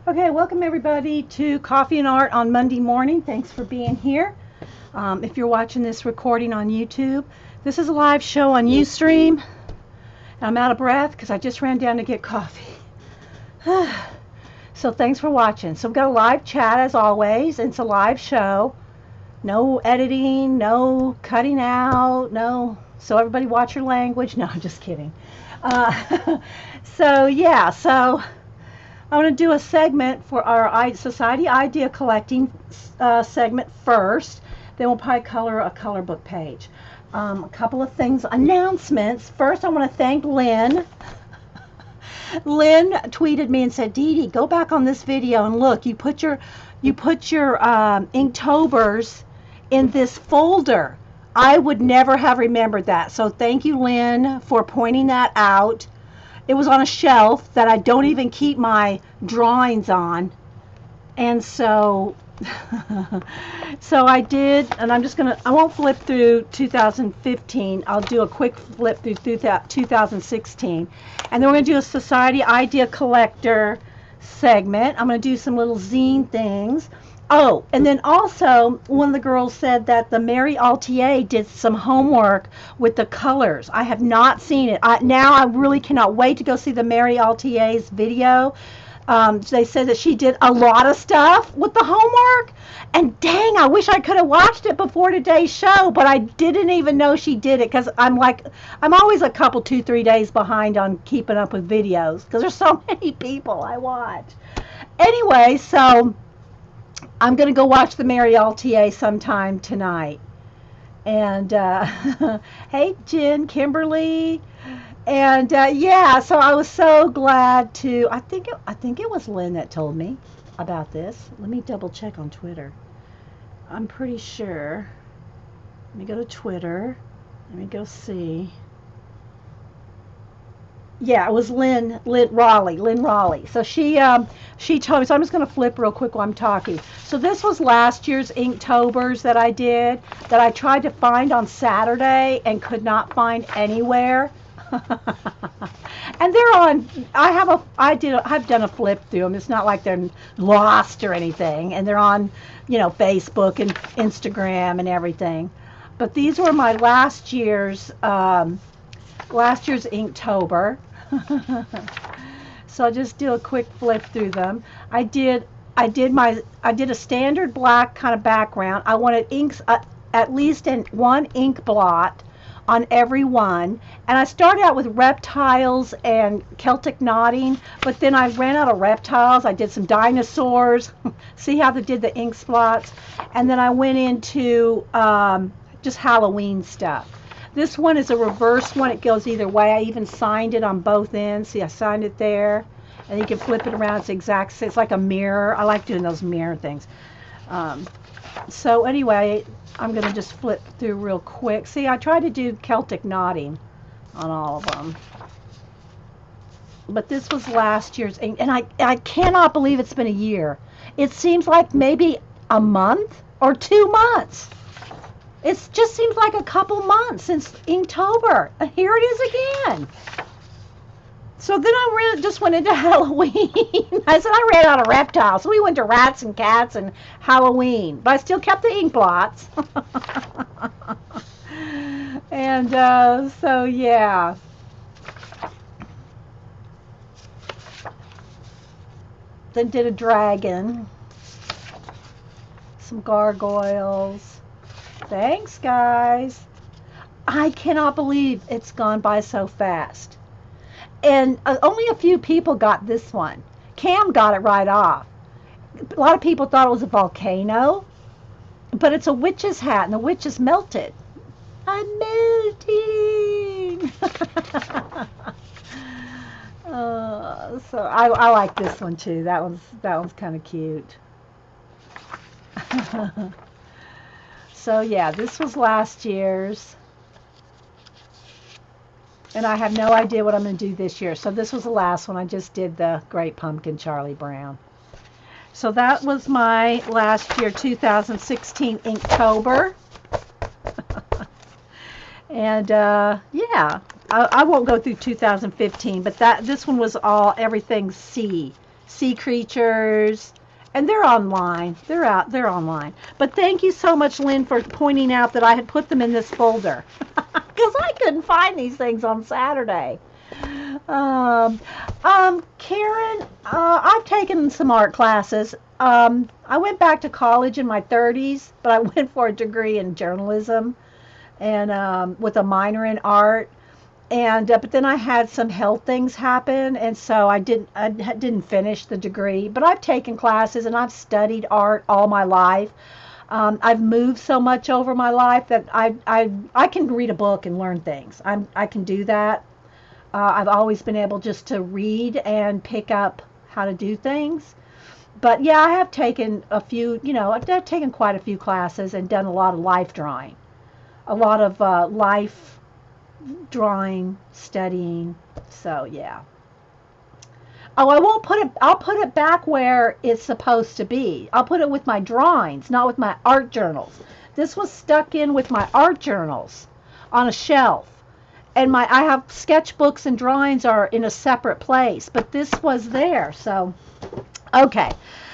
Okay, welcome everybody to Coffee and Art on Monday morning. Thanks for being here. If you're watching this recording on YouTube, this is a live show on Ustream. I'm out of breath because I just ran down to get coffee. So thanks for watching. So we've got a live chat as always. It's a live show. No editing, no cutting out, no. So everybody watch your language. No, I'm just kidding. So I want to do a segment for our Society Idea Collecting segment first. Then we'll probably color a color book page. A couple of things, announcements. First, I want to thank Lynn. Lynn tweeted me and said, Dee Dee, go back on this video and look. You put your Inktober's in this folder. I would never have remembered that. So thank you, Lynn, for pointing that out. It was on a shelf that I don't even keep my drawings on. And so I did, and I won't flip through 2015. I'll do a quick flip through 2016. And then we're going to do a Society Idea Collector segment. I'm going to do some little zine things. Oh, and then also, one of the girls said that the Meri did some homework with the colors. I have not seen it. Now I really cannot wait to go see the Meri video. They said that she did a lot of stuff with the homework. And dang, I wish I could have watched it before today's show, but I didn't even know she did it because I'm always a couple, 2-3 days behind on keeping up with videos because there's so many people I watch. Anyway, so I'm going to go watch the Meri sometime tonight. And hey, Jen, Kimberly, and yeah, so I was so glad to. I think it was Lynn that told me about this. Let me double check on Twitter. I'm pretty sure. Let me go to Twitter. Let me go see. Yeah, it was Lynn Raleigh. So she told me. So I'm just going to flip real quick while I'm talking. So this was last year's Inktobers that I did, that I tried to find on Saturday and could not find anywhere. And they're on. I've done a flip through them. It's not like they're lost or anything. And they're on, Facebook and Instagram and everything. But these were my last year's Inktober. So I'll just do a quick flip through them. I did a standard black kind of background. I wanted inks at least in one ink blot on every one, and I started out with reptiles and Celtic knotting, but then I ran out of reptiles. I did some dinosaurs. See how they did the ink spots, and then I went into just Halloween stuff. This one is a reverse one. It goes either way. I even signed it on both ends. See, I signed it there. And you can flip it around. It's like a mirror. I like doing those mirror things. So anyway, I'm going to just flip through real quick. See, I tried to do Celtic knotting on all of them. But this was last year's. And I cannot believe it's been a year. It seems like maybe a month or 2 months. It just seems like a couple months since Inktober. Here it is again. So then I just went into Halloween. I said I ran out of reptiles. So we went to rats and cats and Halloween. But I still kept the ink blots. And so, yeah. Then did a dragon. Some gargoyles. Thanks, guys. I cannot believe it's gone by so fast. And only a few people got this one. Cam got it right off. A lot of people thought it was a volcano, but it's a witch's hat, and the witch is melted. I'm melting. So I like this one too. That one's kind of cute. So yeah, this was last year's. And I have no idea what I'm going to do this year. So this was the last one. I just did the Great Pumpkin Charlie Brown. So that was my last year, 2016 Inktober. And yeah, I won't go through 2015, but this one was everything C. sea creatures, and they're online. They're online. But thank you so much, Lynn, for pointing out that I had put them in this folder because I couldn't find these things on Saturday. Karen, I've taken some art classes. I went back to college in my 30s, but I went for a degree in journalism and with a minor in art. And but then I had some health things happen, and so I didn't finish the degree. But I've taken classes and I've studied art all my life. I've moved so much over my life that I can read a book and learn things. I can do that. I've always been able just to read and pick up how to do things. But yeah, I have taken a few, I've taken quite a few classes and done a lot of life drawing, a lot of life drawing, studying. So yeah. Oh, I won't put it, I'll put it back where it's supposed to be. I'll put it with my drawings, not with my art journals. This was stuck in with my art journals on a shelf. And I have sketchbooks and drawings are in a separate place, but this was there. So, okay.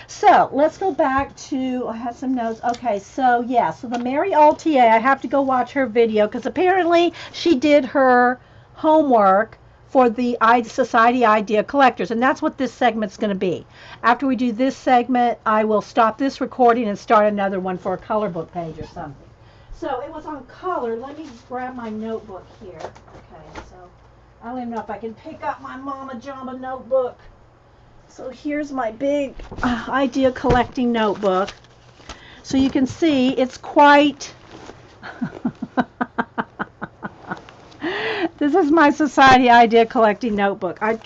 So let's go back to, I have some notes. Okay, so yeah, so the Meri Altier, I have to go watch her video because apparently she did her homework for the Society Idea Collectors, and that's what this segment's going to be. After we do this segment, I will stop this recording and start another one for a color book page or something. So it was on color. Let me grab my notebook here. Okay, so I don't even know if I can pick up my Mama Jama notebook. So here's my big idea collecting notebook. So you can see it's quite... This is my Society Idea Collecting notebook. I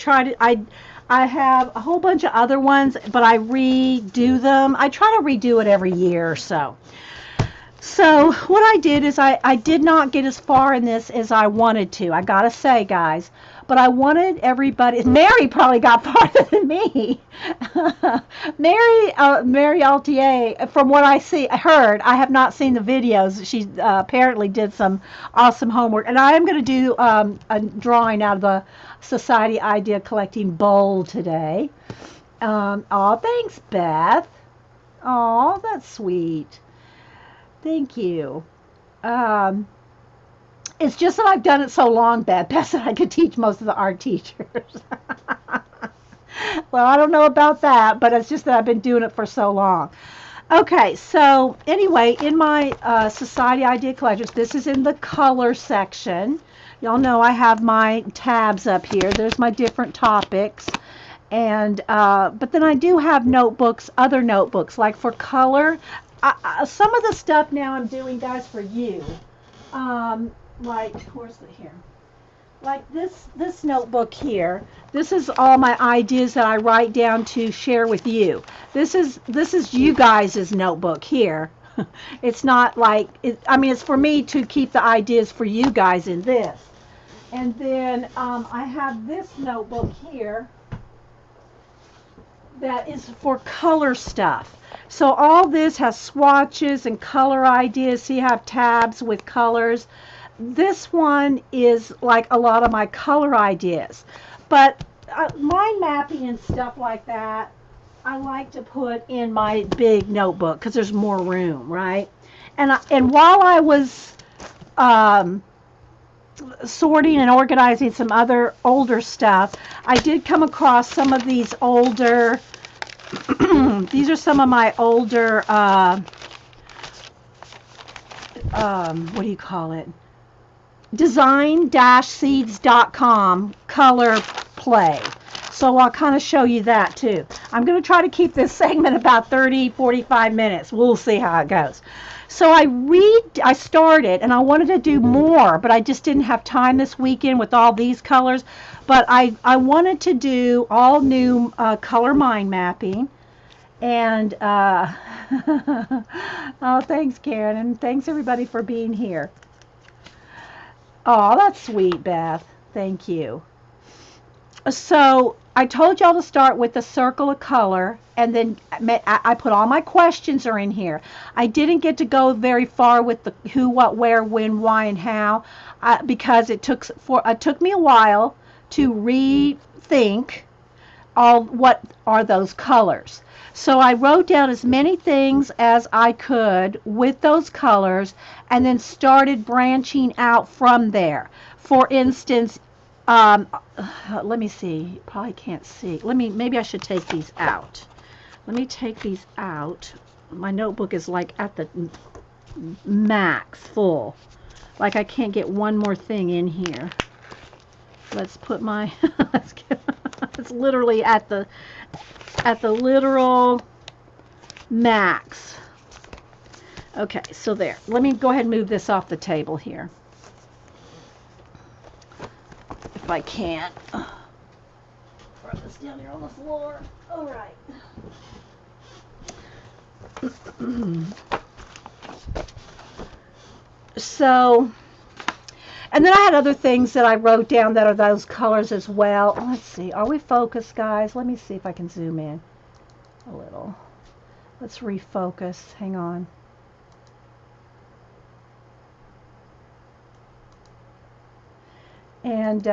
have a whole bunch of other ones, but I redo them. I try to redo it every year or so. So what I did is I did not get as far in this as I wanted to. I gotta say, guys, but I wanted everybody. Meri probably got farther than me. Meri Altier, from what I heard, I have not seen the videos. She apparently did some awesome homework, and I am going to do a drawing out of the Society Idea Collecting bowl today. Oh, thanks, Beth. Oh, that's sweet. Thank you. It's just that I've done it so long, Beth said I could teach most of the art teachers. Well, I don't know about that, but it's just that I've been doing it for so long. Okay, so anyway, in my Society Idea Collectors, this is in the color section. Y'all know I have my tabs up here. There's my different topics. And but then I do have notebooks, other notebooks, like for color. Some of the stuff now I'm doing, guys, for you. Like, where's the here? Like this notebook here. This is all my ideas that I write down to share with you. This is you guys' notebook here. It's not like it's for me to keep the ideas for you guys in this. And then I have this notebook here that is for color stuff. So all this has swatches and color ideas. So you have tabs with colors. This one is like a lot of my color ideas. But mind mapping and stuff like that, I like to put in my big notebook because there's more room, right? And while I was sorting and organizing some other older stuff, I did come across some of these older, these are some of my older, what do you call it? Design-seeds.com color play. So I'll kind of show you that too. I'm going to try to keep this segment about 30-45 minutes. We'll see how it goes. So I started and I wanted to do more, but I just didn't have time this weekend with all these colors. But I wanted to do all new color mind mapping. And oh, thanks, Karen, and thanks everybody for being here. Oh, that's sweet, Beth. Thank you. So I told y'all to start with the circle of color, and then I put all my questions are in here. I didn't get to go very far with the who, what, where, when, why, and how, because it took me a while to rethink all what are those colors. So I wrote down as many things as I could with those colors and then started branching out from there. For instance, um, let me see. Probably can't see. Maybe I should take these out. Let me take these out. My notebook is like at the max full. Like I can't get one more thing in here. Let's put my, it's literally at the literal max. Okay, so there. Let me go ahead and move this off the table here. If I can. Throw this down here on the floor. All right. So, and then I had other things that I wrote down that are those colors as well. Let's see. Are we focused, guys? Let me see if I can zoom in a little. Let's refocus. Hang on. And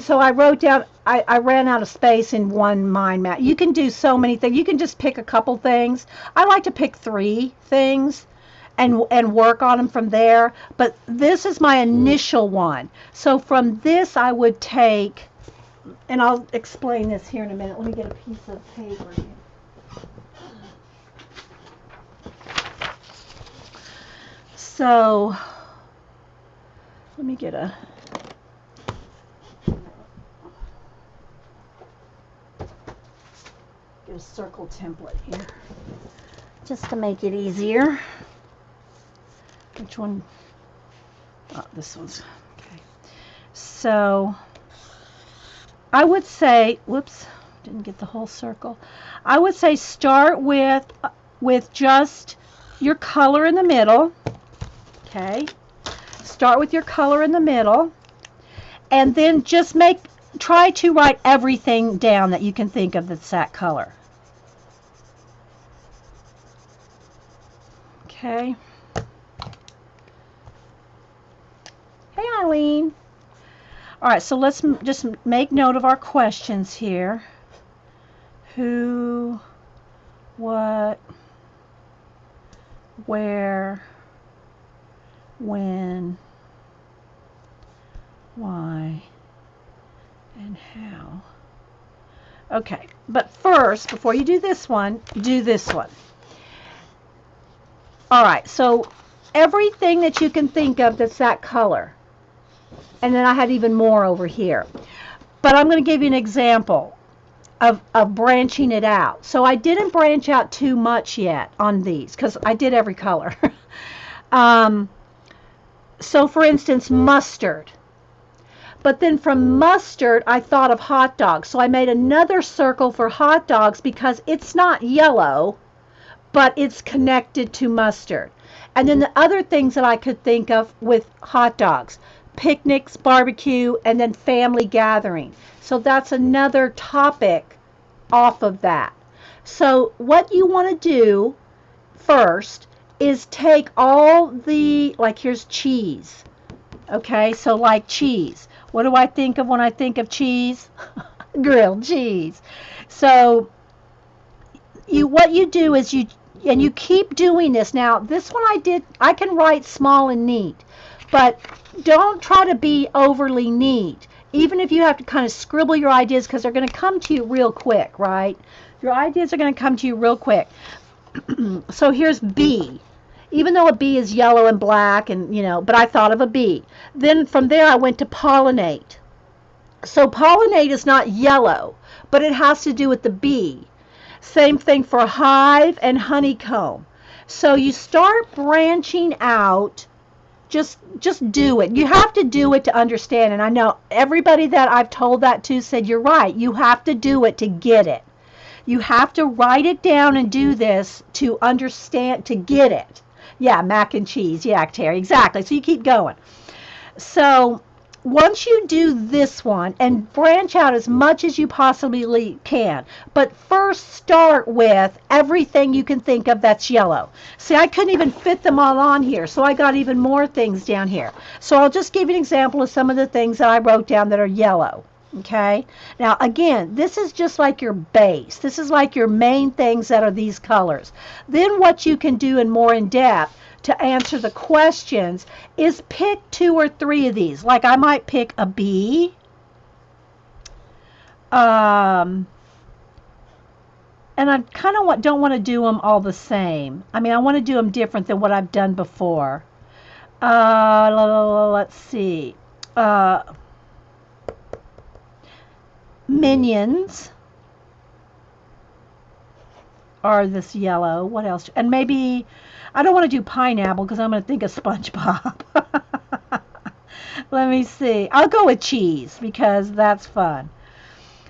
so I wrote down, I ran out of space in one mind map. You can do so many things. You can just pick a couple things. I like to pick 3 things and work on them from there. But this is my initial one. So from this I would take, and I'll explain this here in a minute. Let me get a piece of paper here. So let me get a circle template here just to make it easier. Which one? Oh, this one's okay. So I would say, whoops, didn't get the whole circle. I would say start with just your color in the middle. Okay. Start with your color in the middle, and then just try to write everything down that you can think of that's that color. Okay. Hey, Eileen. All right, so let's just make note of our questions here. Who, what, where, when, why, and how. Okay, but first, before you do this one, do this one. All right, so everything that you can think of that's that color. And then I had even more over here. But I'm going to give you an example of branching it out. So I didn't branch out too much yet on these because I did every color. So for instance, mustard. But then from mustard, I thought of hot dogs. So I made another circle for hot dogs because it's not yellow, but it's connected to mustard. And then the other things that I could think of with hot dogs, picnics, barbecue, and then family gathering. So that's another topic off of that. So what you want to do first is take all the, like here's cheese. Okay, so like cheese. What do I think of when I think of cheese? Grilled cheese. So what you do is you keep doing this. Now, this one I can write small and neat, but don't try to be overly neat. Even if you have to kind of scribble your ideas because they're going to come to you real quick, right? Your ideas are going to come to you real quick. So here's bee. Even though a bee is yellow and black and, but I thought of a bee. Then from there I went to pollinate. So pollinate is not yellow, but it has to do with the bee. Same thing for hive and honeycomb. So you start branching out. Just do it. You have to do it to understand. And I know everybody that I've told that to said, you're right. You have to do it to get it. You have to write it down and do this to understand, to get it. Yeah, mac and cheese. Yeah, Terry, exactly. So you keep going. So once you do this one and branch out as much as you possibly can, but first start with everything you can think of that's yellow. See, I couldn't even fit them all on here, so I got even more things down here. So I'll just give you an example of some of the things that I wrote down that are yellow. Okay, now again, this is just like your base. This is like your main things that are these colors. Then what you can do in more in depth to answer the questions is pick 2 or 3 of these. Like I might pick a B, um, and I kind of don't want to do them all the same. I mean, I want to do them different than what I've done before. Let's see. Uh, Minions are this yellow. What else? And maybe I don't want to do pineapple because I'm going to think of SpongeBob. Let me see. I'll go with cheese because that's fun.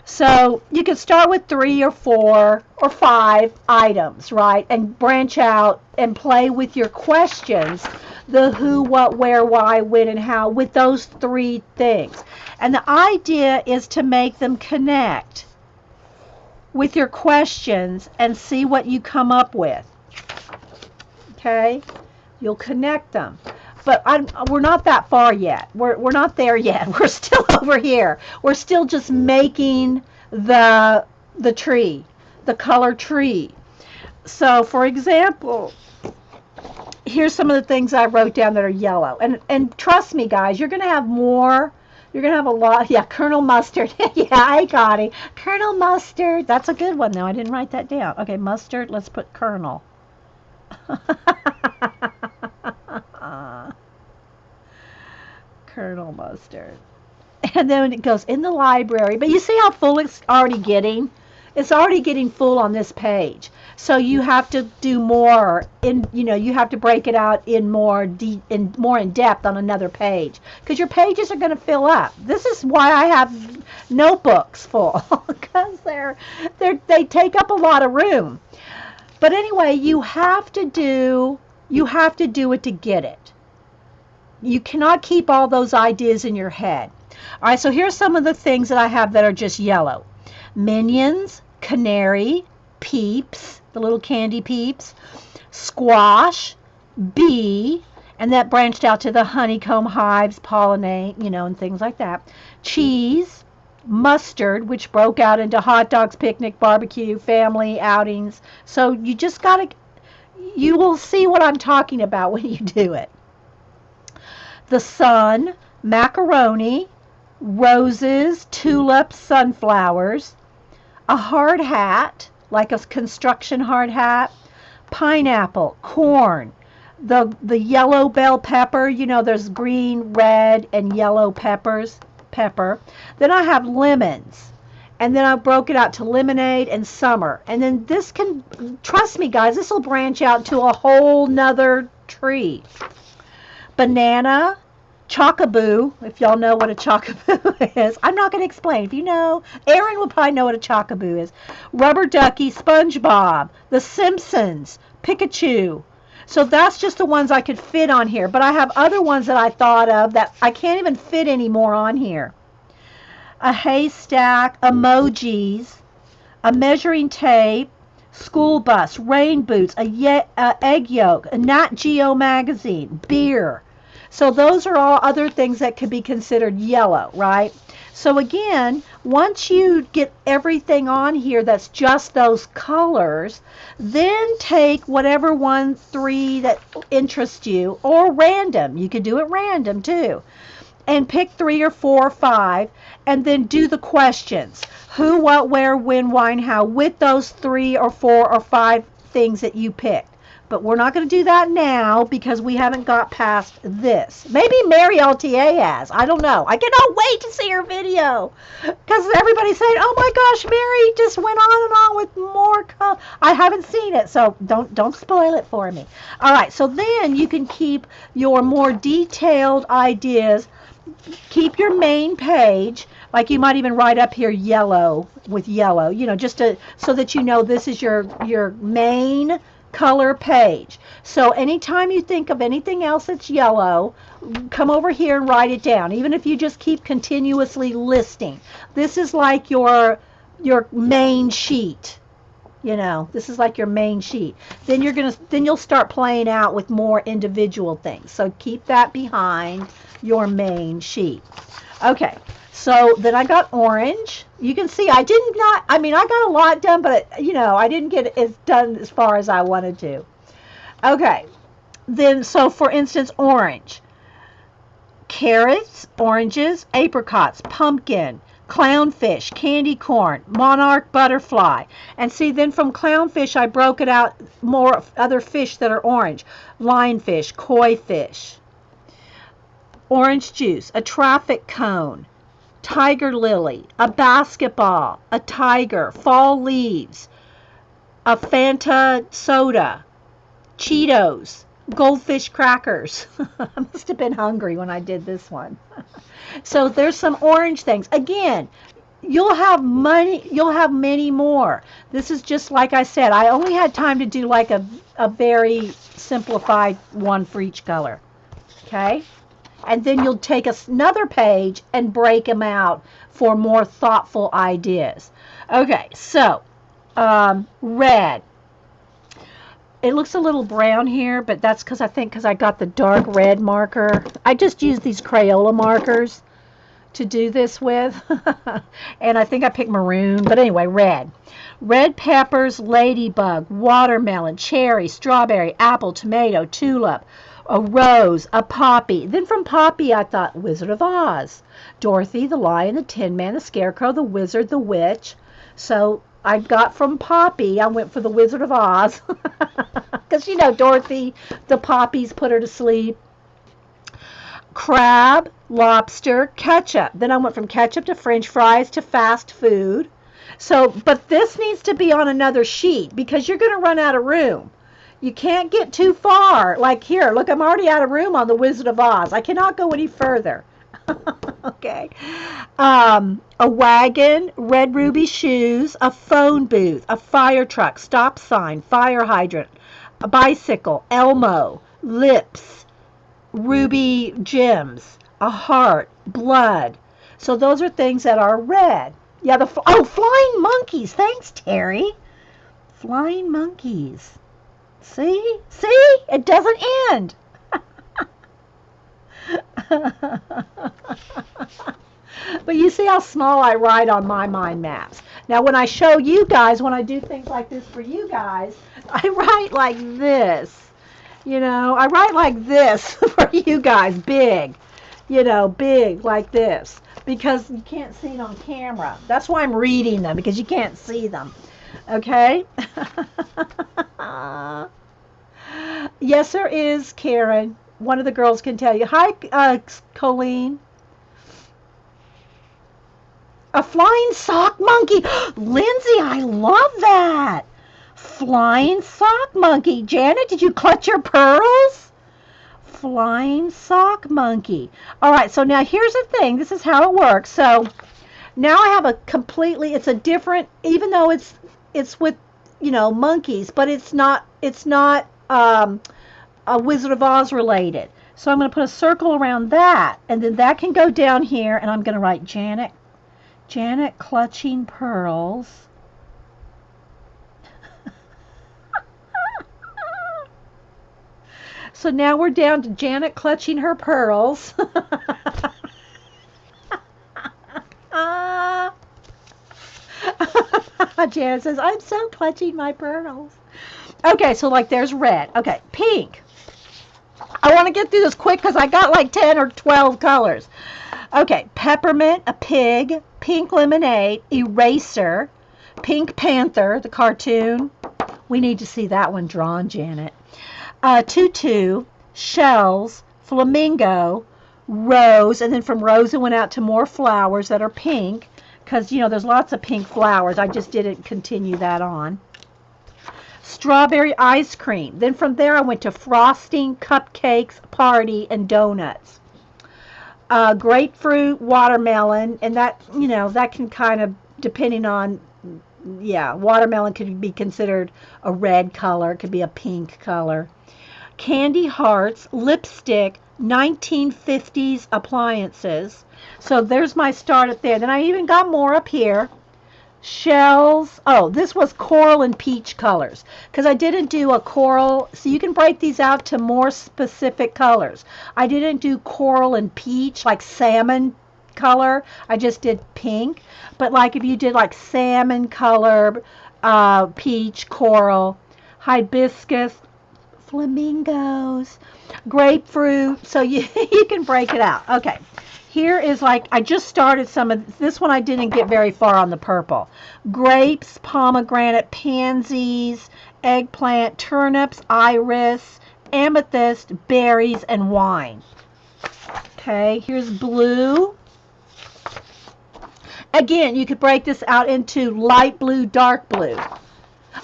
So you can start with 3 or 4 or 5 items, right? And branch out and play with your questions, the who, what, where, why, when, and how, with those 3 things. And the idea is to make them connect with your questions and see what you come up with. Okay? You'll connect them. But we're not that far yet. We're not there yet. We're still over here. We're still just making the tree, the color tree. So, for example, here's some of the things I wrote down that are yellow. And trust me, guys, you're going to have more. You're going to have a lot. Yeah, Colonel Mustard. Yeah, I got it. Colonel Mustard. That's a good one, though. I didn't write that down. Okay, mustard. Let's put Colonel. Colonel Mustard. And then it goes in the library. But you see how full it's already getting? It's already getting full on this page. So you have to do more you have to break it out in more in depth on another page because your pages are going to fill up. This is why I have notebooks full because they take up a lot of room. But anyway, you have to do it to get it. You cannot keep all those ideas in your head. All right, so here's some of the things that I have that are just yellow. Minions, canary, peeps, the little candy peeps, squash, bee, and that branched out to the honeycomb hives, pollinate, and things like that. Cheese, mustard, which broke out into hot dogs, picnic, barbecue, family outings. So you will see what I'm talking about when you do it. The sun, macaroni, roses, tulips, sunflowers, a hard hat, like a construction hard hat, pineapple, corn, the yellow bell pepper, there's green, red, and yellow pepper. Then I have lemons. And then I broke it out to lemonade and summer. And then trust me guys, this will branch out to a whole nother tree. Banana, chockaboo, if y'all know what a chockaboo is. I'm not going to explain. If you know, Aaron will probably know what a chockaboo is. Rubber ducky, SpongeBob, The Simpsons, Pikachu. So that's just the ones I could fit on here. But I have other ones that I thought of that I can't even fit anymore on here. A haystack, emojis, a measuring tape, school bus, rain boots, egg yolk, a Nat Geo magazine, beer. So those are all other things that could be considered yellow, right? So again, once you get everything on here that's just those colors, then take whatever 1, 3 that interests you, or random. You could do it random too. And pick 3 or 4 or 5, and then do the questions. Who, what, where, when, why, and how, with those 3 or 4 or 5 things that you picked. But we're not going to do that now because we haven't got past this. Maybe Meri LTA has. I don't know. I cannot wait to see her video because everybody's saying, "Oh my gosh, Meri just went on and on with more." I haven't seen it, so don't spoil it for me. All right. So then you can keep your more detailed ideas. Keep your main page, like you might even write up here yellow with yellow, just so that this is your main color page. So anytime you think of anything else that's yellow, come over here and write it down, even if you just keep continuously listing. This is like your main sheet. This is like your main sheet. Then you'll start playing out with more individual things. So keep that behind your main sheet. Okay, so then I got orange. You can see I mean, I got a lot done, but I didn't get it done as far as I wanted to. Okay, then, so for instance, orange. Carrots, oranges, apricots, pumpkin, clownfish, candy corn, monarch butterfly. And see, then from clownfish, I broke it out more other fish that are orange. Lionfish, koi fish, orange juice, a traffic cone, tiger lily, a basketball, a tiger, fall leaves, a Fanta soda, Cheetos, goldfish crackers. I must have been hungry when I did this one. So there's some orange things. Again, you'll have many more. This is just like I said, I only had time to do like a very simplified one for each color. Okay? And then you'll take another page and break them out for more thoughtful ideas. Okay, so red. It looks a little brown here, but that's because I got the dark red marker. I just use these Crayola markers to do this with. And I think I picked maroon, but anyway, red. Red peppers, ladybug, watermelon, cherry, strawberry, apple, tomato, tulip, a rose, a poppy. Then from poppy, I thought Wizard of Oz. Dorothy, the Lion, the Tin Man, the Scarecrow, the Wizard, the Witch. So I got from poppy, I went for the Wizard of Oz. Because, Dorothy, the poppies put her to sleep. Crab, lobster, ketchup. Then I went from ketchup to French fries to fast food. So, but this needs to be on another sheet because you're going to run out of room. You can't get too far. Like here, look, I'm already out of room on the Wizard of Oz. I cannot go any further. Okay. A wagon, red ruby shoes, a phone booth, a fire truck, stop sign, fire hydrant, a bicycle, Elmo, lips, ruby gems, a heart, blood. So those are things that are red. Yeah, flying monkeys. Thanks, Terry. Flying monkeys. See? It doesn't end. But you see how small I write on my mind maps. Now, when I show you guys, when I do things like this for you guys, I write like this. I write like this for you guys, big. Big like this. Because you can't see it on camera. That's why I'm reading them, because you can't see them. Okay? Yes, there is, Karen. One of the girls can tell you. Hi, Colleen. A flying sock monkey. Lindsay, I love that. Flying sock monkey. Janet, did you clutch your pearls? Flying sock monkey. All right, so now here's the thing. This is how it works. So now I have it's a different, even though it's with, monkeys, but it's not a Wizard of Oz related. So I'm going to put a circle around that, and then that can go down here, and I'm going to write Janet clutching pearls. So now we're down to Janet clutching her pearls. Janet says, I'm so clutching my pearls. Okay, so like there's red. Okay, pink. I want to get through this quick because I got like 10 or 12 colors. Okay, peppermint, a pig, pink lemonade, eraser, Pink Panther, the cartoon. We need to see that one drawn, Janet. Tutu, shells, flamingo, rose, and then from rose it went out to more flowers that are pink because, there's lots of pink flowers. I just didn't continue that on. Strawberry ice cream. Then from there I went to frosting, cupcakes, party, and donuts. Grapefruit, watermelon, and that, that can kind of, depending on, watermelon could be considered a red color, it could be a pink color. Candy hearts, lipstick, 1950s appliances. So there's my start up there. Then I even got more up here. Shells. Oh, this was coral and peach colors because I didn't do a coral. So you can break these out to more specific colors. I didn't do coral and peach like salmon color, I just did pink. But like if you did like salmon color, peach, coral, hibiscus, flamingos, grapefruit, so you, you can break it out. Okay, here is like, I just started some of this one. I didn't get very far on the purple. Grapes, pomegranate, pansies, eggplant, turnips, iris, amethyst, berries, and wine. Okay, here's blue. Again, you could break this out into light blue, dark blue.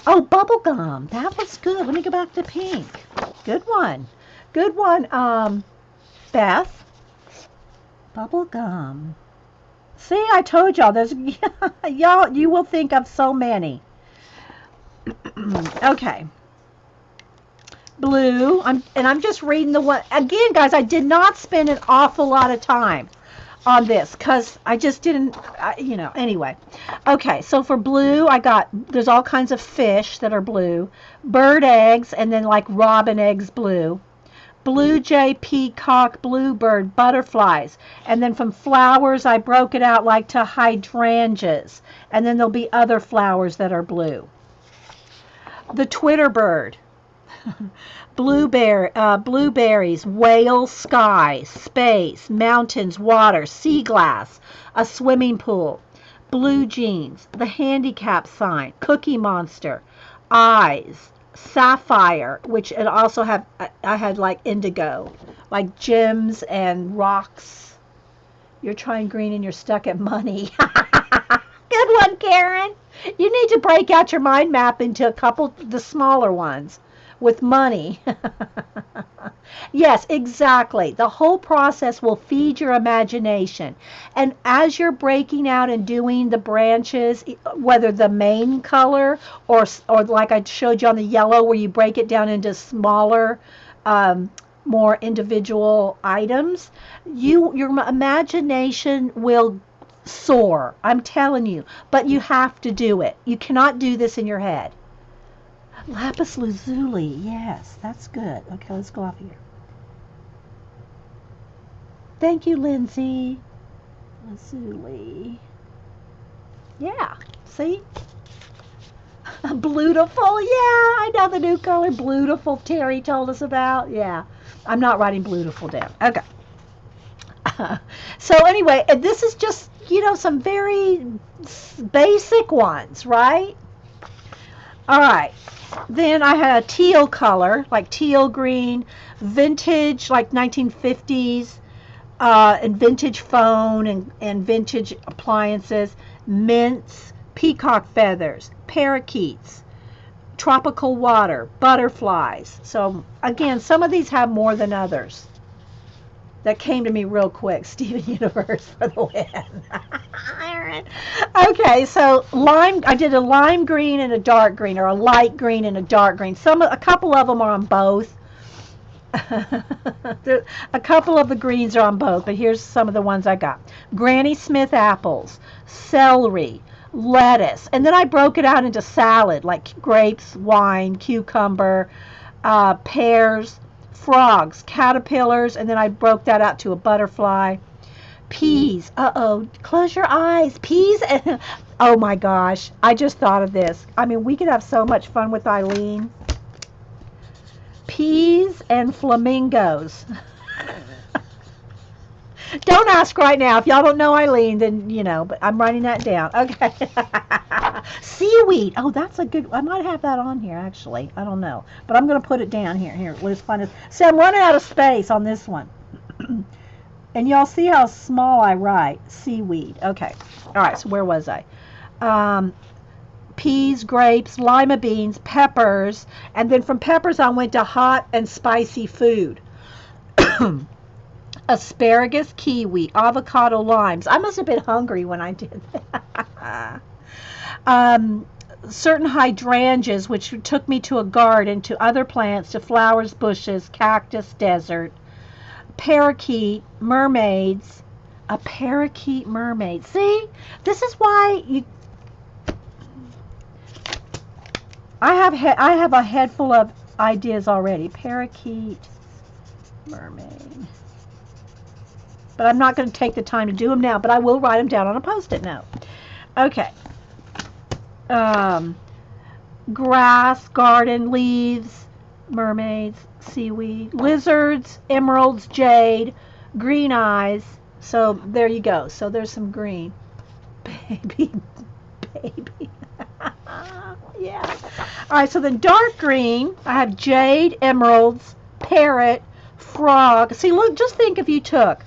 Oh, bubblegum. That was good. Let me go back to pink. Good one. Good one, Beth. Bubblegum. See, I told y'all, there's, y'all, you will think of so many. Okay. Blue. I'm just reading the one. Again, guys, I did not spend an awful lot of time on this because I just didn't, anyway. Okay, so for blue, there's all kinds of fish that are blue. Bird eggs, and then like robin eggs blue. Blue jay, peacock, bluebird, butterflies. And then from flowers, I broke it out like to hydrangeas. And then there'll be other flowers that are blue. The twitter bird. Blueberries, whale, sky, space, mountains, water, sea glass, a swimming pool, blue jeans, the handicap sign, cookie monster, eyes, sapphire, which it also I had like indigo, like gems and rocks. You're trying green and you're stuck at money. Good one, Karen. You need to break out your mind map into a couple, the smaller ones with money. Yes, exactly. The whole process will feed your imagination. And as you're breaking out and doing the branches, whether the main color or like I showed you on the yellow where you break it down into smaller, more individual items, your imagination will soar. I'm telling you. But you have to do it. You cannot do this in your head. Lapis lazuli, yes, that's good. Okay, let's go off here. Thank you, Lindsay. Lazuli. Yeah, see? Blutiful, yeah, I know the new color. Blutiful, Terry told us about. Yeah, I'm not writing blutiful down. Okay. So anyway, this is just, some very basic ones, right? All right. Then I had a teal color, like teal green, vintage, like 1950s, and vintage phone and vintage appliances, mints, peacock feathers, parakeets, tropical water, butterflies. So again, some of these have more than others. That came to me real quick. Steven Universe for the win. Okay, so I did a lime green and a dark green, or a light green and a dark green. A couple of them are on both. A couple of the greens are on both, but here's some of the ones I got. Granny Smith apples, celery, lettuce, and then I broke it out into salad, like grapes, wine, cucumber, pears, frogs, caterpillars, and then I broke that out to a butterfly. Peas. Close your eyes. Peas. Oh my gosh. I just thought of this. I mean, we could have so much fun with Eileen. Peas and flamingos. Don't ask right now. If y'all don't know Eileen, then, but I'm writing that down. Okay. Seaweed. Oh, that's a good, I might have that on here, actually. I don't know. But I'm going to put it down here. Here, let's find it. See, I'm running out of space on this one. And y'all see how small I write. Seaweed. Okay. All right, so where was I? Peas, grapes, lima beans, peppers. And then from peppers, I went to hot and spicy food. Asparagus, kiwi, avocado, limes. I must have been hungry when I did that. Certain hydrangeas, which took me to a garden, to other plants, to flowers, bushes, cactus, desert. Parakeet, mermaids. A parakeet mermaid. See? This is why I have a head full of ideas already. Parakeet mermaid. but I'm not going to take the time to do them now, but I will write them down on a Post-it note. Okay. Grass, garden, leaves, mermaids, seaweed, lizards, emeralds, jade, green eyes. So there you go. So there's some green. Baby. Yeah. All right, so then dark green, I have jade, emeralds, parrot, frog. See, look, just think if you took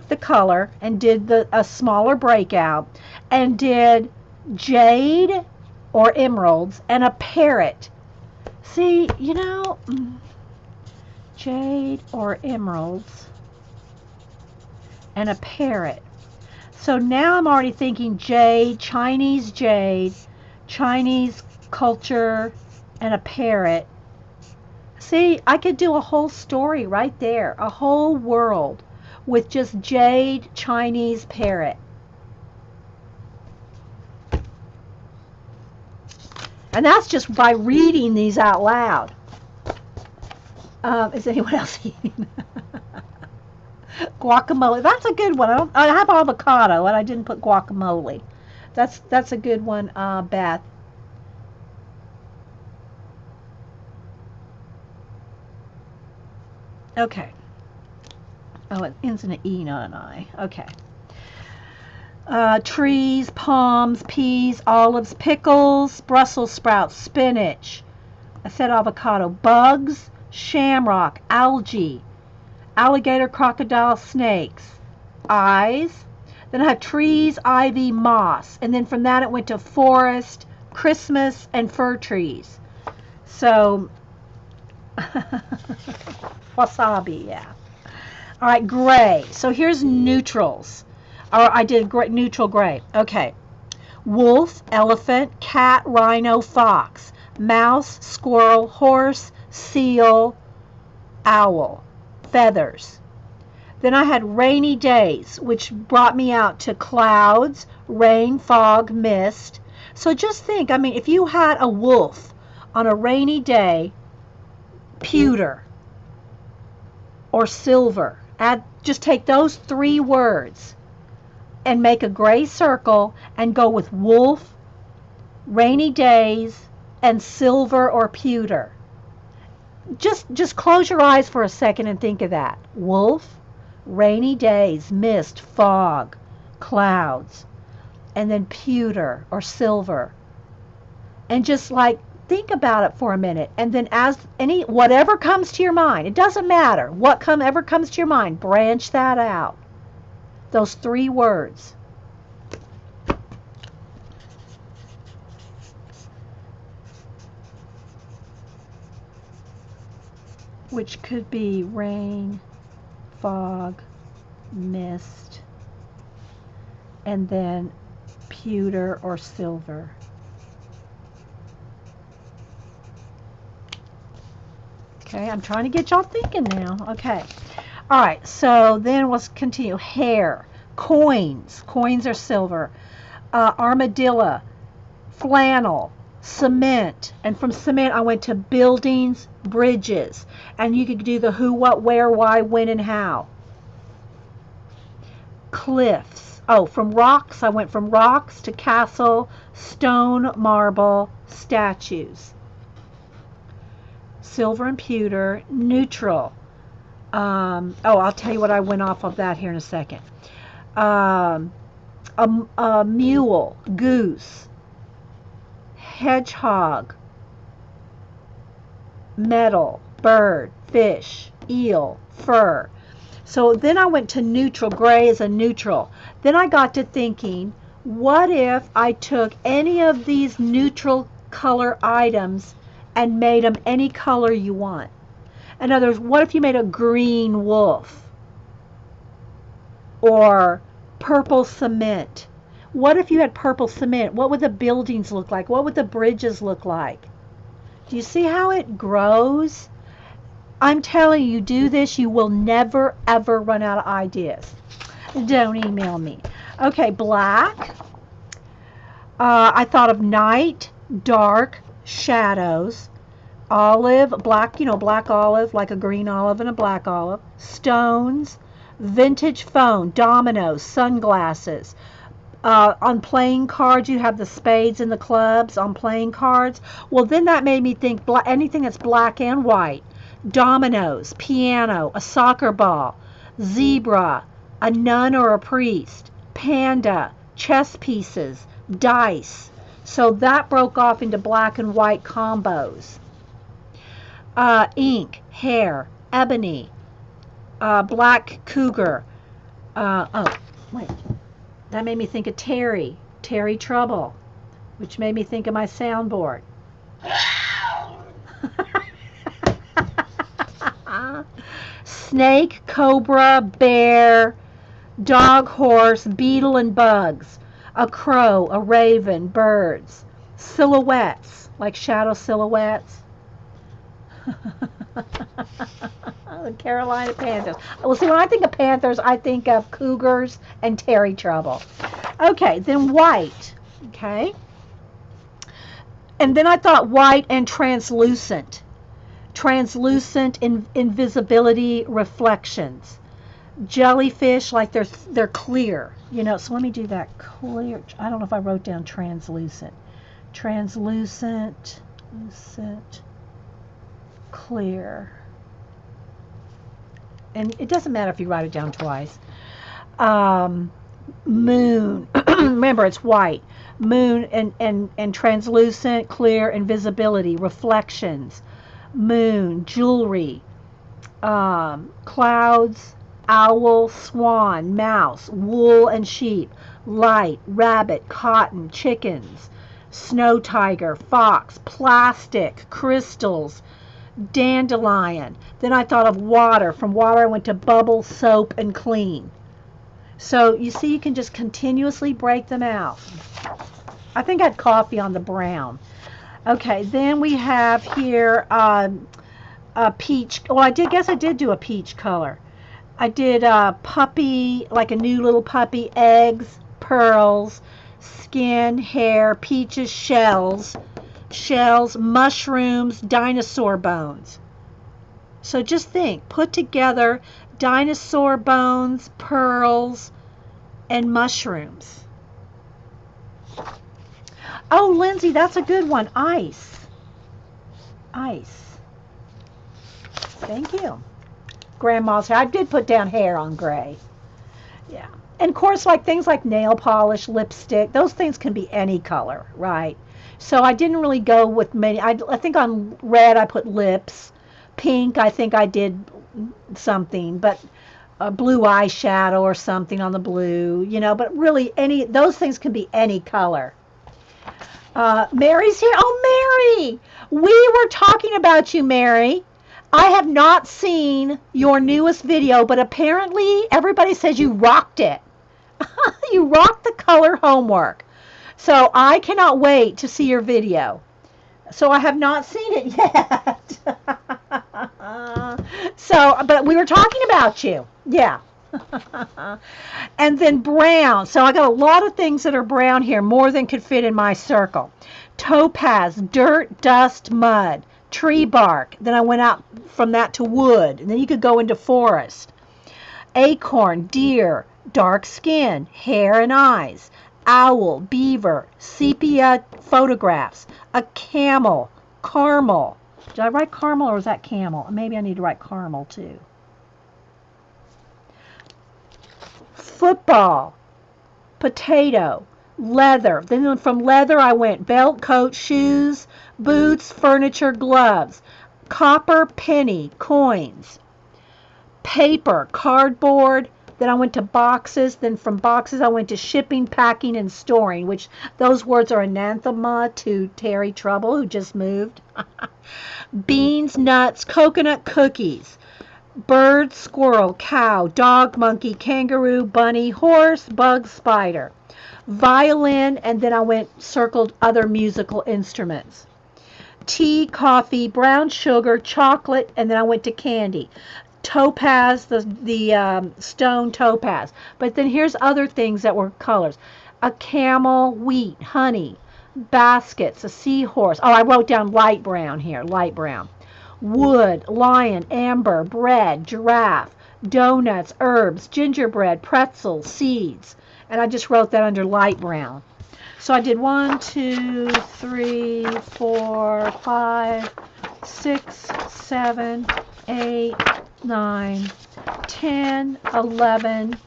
the color and did a smaller breakout and did jade or emeralds and a parrot. See, jade or emeralds and a parrot. So now I'm already thinking jade, Chinese culture, and a parrot. See, I could do a whole story right there, a whole world with just jade, Chinese, parrot. And that's just by reading these out loud. Is anyone else eating? Guacamole. That's a good one. I have avocado, and I didn't put guacamole. That's a good one, Beth. Okay. Oh, it ends in an E, not an I. Okay. Trees, palms, peas, olives, pickles, Brussels sprouts, spinach. I said avocado. Bugs, shamrock, algae, alligator, crocodile, snakes, eyes. Then I had trees, ivy, moss. And then from that it went to forest, Christmas, and fir trees. So, wasabi, yeah. All right, gray. So here's neutrals. Or I did neutral gray. Okay. Wolf, elephant, cat, rhino, fox, mouse, squirrel, horse, seal, owl, feathers. Then I had rainy days, which brought me out to clouds, rain, fog, mist. So just think, I mean, if you had a wolf on a rainy day, pewter or silver, just take those three words and make a gray circle and go with wolf, rainy days, and silver or pewter. Just close your eyes for a second and think of that. Wolf, rainy days, mist, fog, clouds, and then pewter or silver. And just like think about it for a minute, and then whatever comes to your mind, it doesn't matter whatever comes to your mind, branch that out. Those three words. Which could be rain, fog, mist, and then pewter or silver. Okay, I'm trying to get y'all thinking now. Okay. All right, so then let's continue. Hair, coins. Coins are silver. Armadillo, flannel, cement. And from cement, I went to buildings, bridges. And you could do the who, what, where, why, when, and how. Cliffs. Oh, from rocks, I went from rocks to castle, stone, marble, statues. Silver and pewter. Neutral. I'll tell you what I went off of that here in a second. A mule, goose, hedgehog, metal, bird, fish, eel, fur. So then I went to neutral. Gray is a neutral. Then I got to thinking, what if I took any of these neutral color items and made them any color you want? In other words, what if you made a green wolf? Or purple cement? What if you had purple cement? What would the buildings look like? What would the bridges look like? Do you see how it grows? I'm telling you, do this, you will never, ever run out of ideas. Don't email me. Okay, black. I thought of night, dark, shadows. Olive, black, black olive, like a green olive and a black olive. Stones, Vintage phone, dominoes, sunglasses. On playing cards, you have the spades and the clubs on playing cards. Well, then that made me think anything that's black and white. Dominoes, piano, a soccer ball, zebra, a nun or a priest, panda, chess pieces, dice. So that broke off into black and white combos. Ink, hair, ebony, black cougar. Oh, wait. That made me think of Terry Trouble, which made me think of my soundboard. Snake, cobra, bear, dog, horse, beetle and bugs, a crow, a raven, birds, silhouettes, like shadow silhouettes. The Carolina Panthers. Well, see, when I think of Panthers, I think of cougars and Terry Trouble. Okay, then white. Okay. And then I thought white and translucent. Translucent invisibility reflections. Jellyfish, like they're clear. You know, so let me do that. Clear. I don't know if I wrote down translucent. Translucent, lucent, clear. And it doesn't matter if you write it down twice. Moon. Remember, it's white. Moon and translucent, clear, invisibility, reflections. Moon, jewelry, clouds, owl, swan, mouse, wool and sheep, light, rabbit, cotton, chickens, snow tiger, fox, plastic, crystals, dandelion. Then I thought of water. From water I went to bubble, soap, and clean. So you see, you can just continuously break them out. I think I had coffee on the brown. Okay, then we have here a peach. Well, I guess I did do a peach color. I did a puppy, like a new little puppy, eggs, pearls, skin, hair, peaches, shells, mushrooms, dinosaur bones. So just think, put together dinosaur bones, pearls, and mushrooms. Oh, Lindsay, that's a good one. Ice. Ice. Thank you. Grandma's hair. I did put down hair on gray. Yeah. And of course, like things like nail polish, lipstick, those things can be any color, right? So I didn't really go with many. I think on red I put lips. Pink, I think I did something, but a blue eyeshadow or something on the blue, you know, but really those things can be any color. Mary's here. Oh, Mary! We were talking about you, Mary. I have not seen your newest video, but apparently everybody says you rocked it. You rocked the color homework. So I cannot wait to see your video. So I have not seen it yet. But we were talking about you. Yeah. And then brown. So I got a lot of things that are brown here, more than could fit in my circle. Topaz, dirt, dust, mud, tree bark. Then I went out from that to wood. And then you could go into forest. Acorn, deer, dark skin, hair and eyes. Owl, beaver, sepia photographs, a camel, caramel. Did I write caramel or was that camel? Maybe I need to write caramel too. Football, potato, leather. Then from leather I went belt, coat, shoes, boots, furniture, gloves, copper, penny, coins, paper, cardboard. Then I went to boxes. Then from boxes I went to shipping, packing, and storing, which those words are anathema to Terry Trouble, who just moved. Beans, nuts, coconut cookies, bird, squirrel, cow, dog, monkey, kangaroo, bunny, horse, bug, spider, violin, and then I circled other musical instruments. Tea, coffee, brown sugar, chocolate, and then I went to candy. Topaz, the stone topaz. But then here's other things that were colors. A camel, wheat, honey, baskets, a seahorse. Oh, I wrote down light brown here, light brown. Wood, lion, amber, bread, giraffe, donuts, herbs, gingerbread, pretzels, seeds. And I just wrote that under light brown. So I did 1, 2, 3, 4, 5, 6, 7, 8, 9, 10, 11,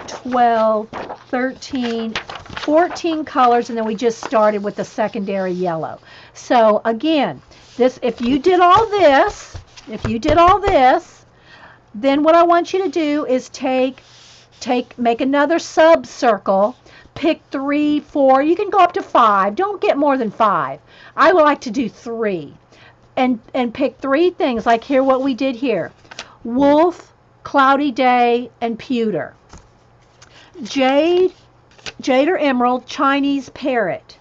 12, 13, 14 colors, and then we just started with the secondary yellow. So again, if you did all this, then what I want you to do is make another sub circle, pick 3, 4, you can go up to 5, don't get more than 5. I would like to do 3, and pick 3 things, like here what we did here: wolf, cloudy day, and pewter. Jade or emerald, Chinese parrot,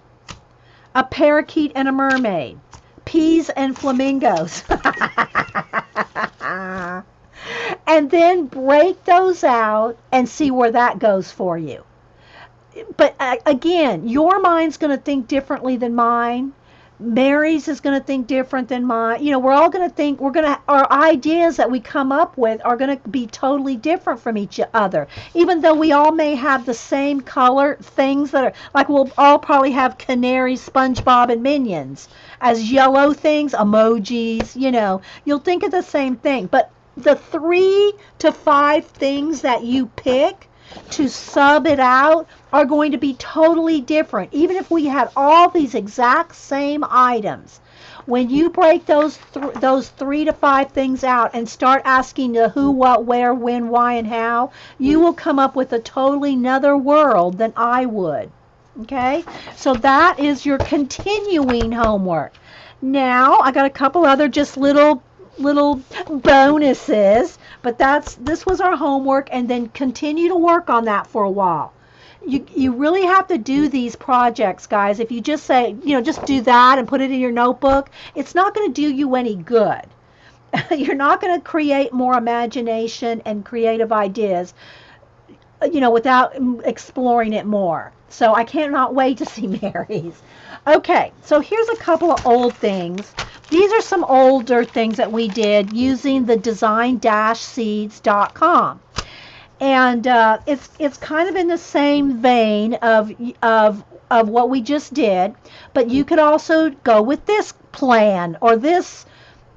a parakeet and a mermaid, peas and flamingos. And then break those out and see where that goes for you. But again, your mind's going to think differently than mine. Mary's is going to think different than mine. We're all going to think, our ideas that we come up with are going to be totally different from each other. Even though we all may have the same color things that are, like we'll all probably have canary, SpongeBob, and Minions as yellow things, emojis, you'll think of the same thing. But the 3 to 5 things that you pick to sub it out are going to be totally different. Even if we had all these exact same items, when you break those 3 to 5 things out and start asking the who, what, where, when, why, and how, you will come up with a totally another world than I would. Okay? So that is your continuing homework. Now, I got a couple other just little bonuses, but this was our homework, and then continue to work on that for a while. You really have to do these projects, guys. If you just say, just do that and put it in your notebook, it's not going to do you any good. You're not going to create more imagination and creative ideas, without exploring it more. So I cannot wait to see Mary's. Okay, so here's a couple of old things. These are some older things that we did using the design-seeds.com. And it's kind of in the same vein of what we just did, but you could also go with this plan or this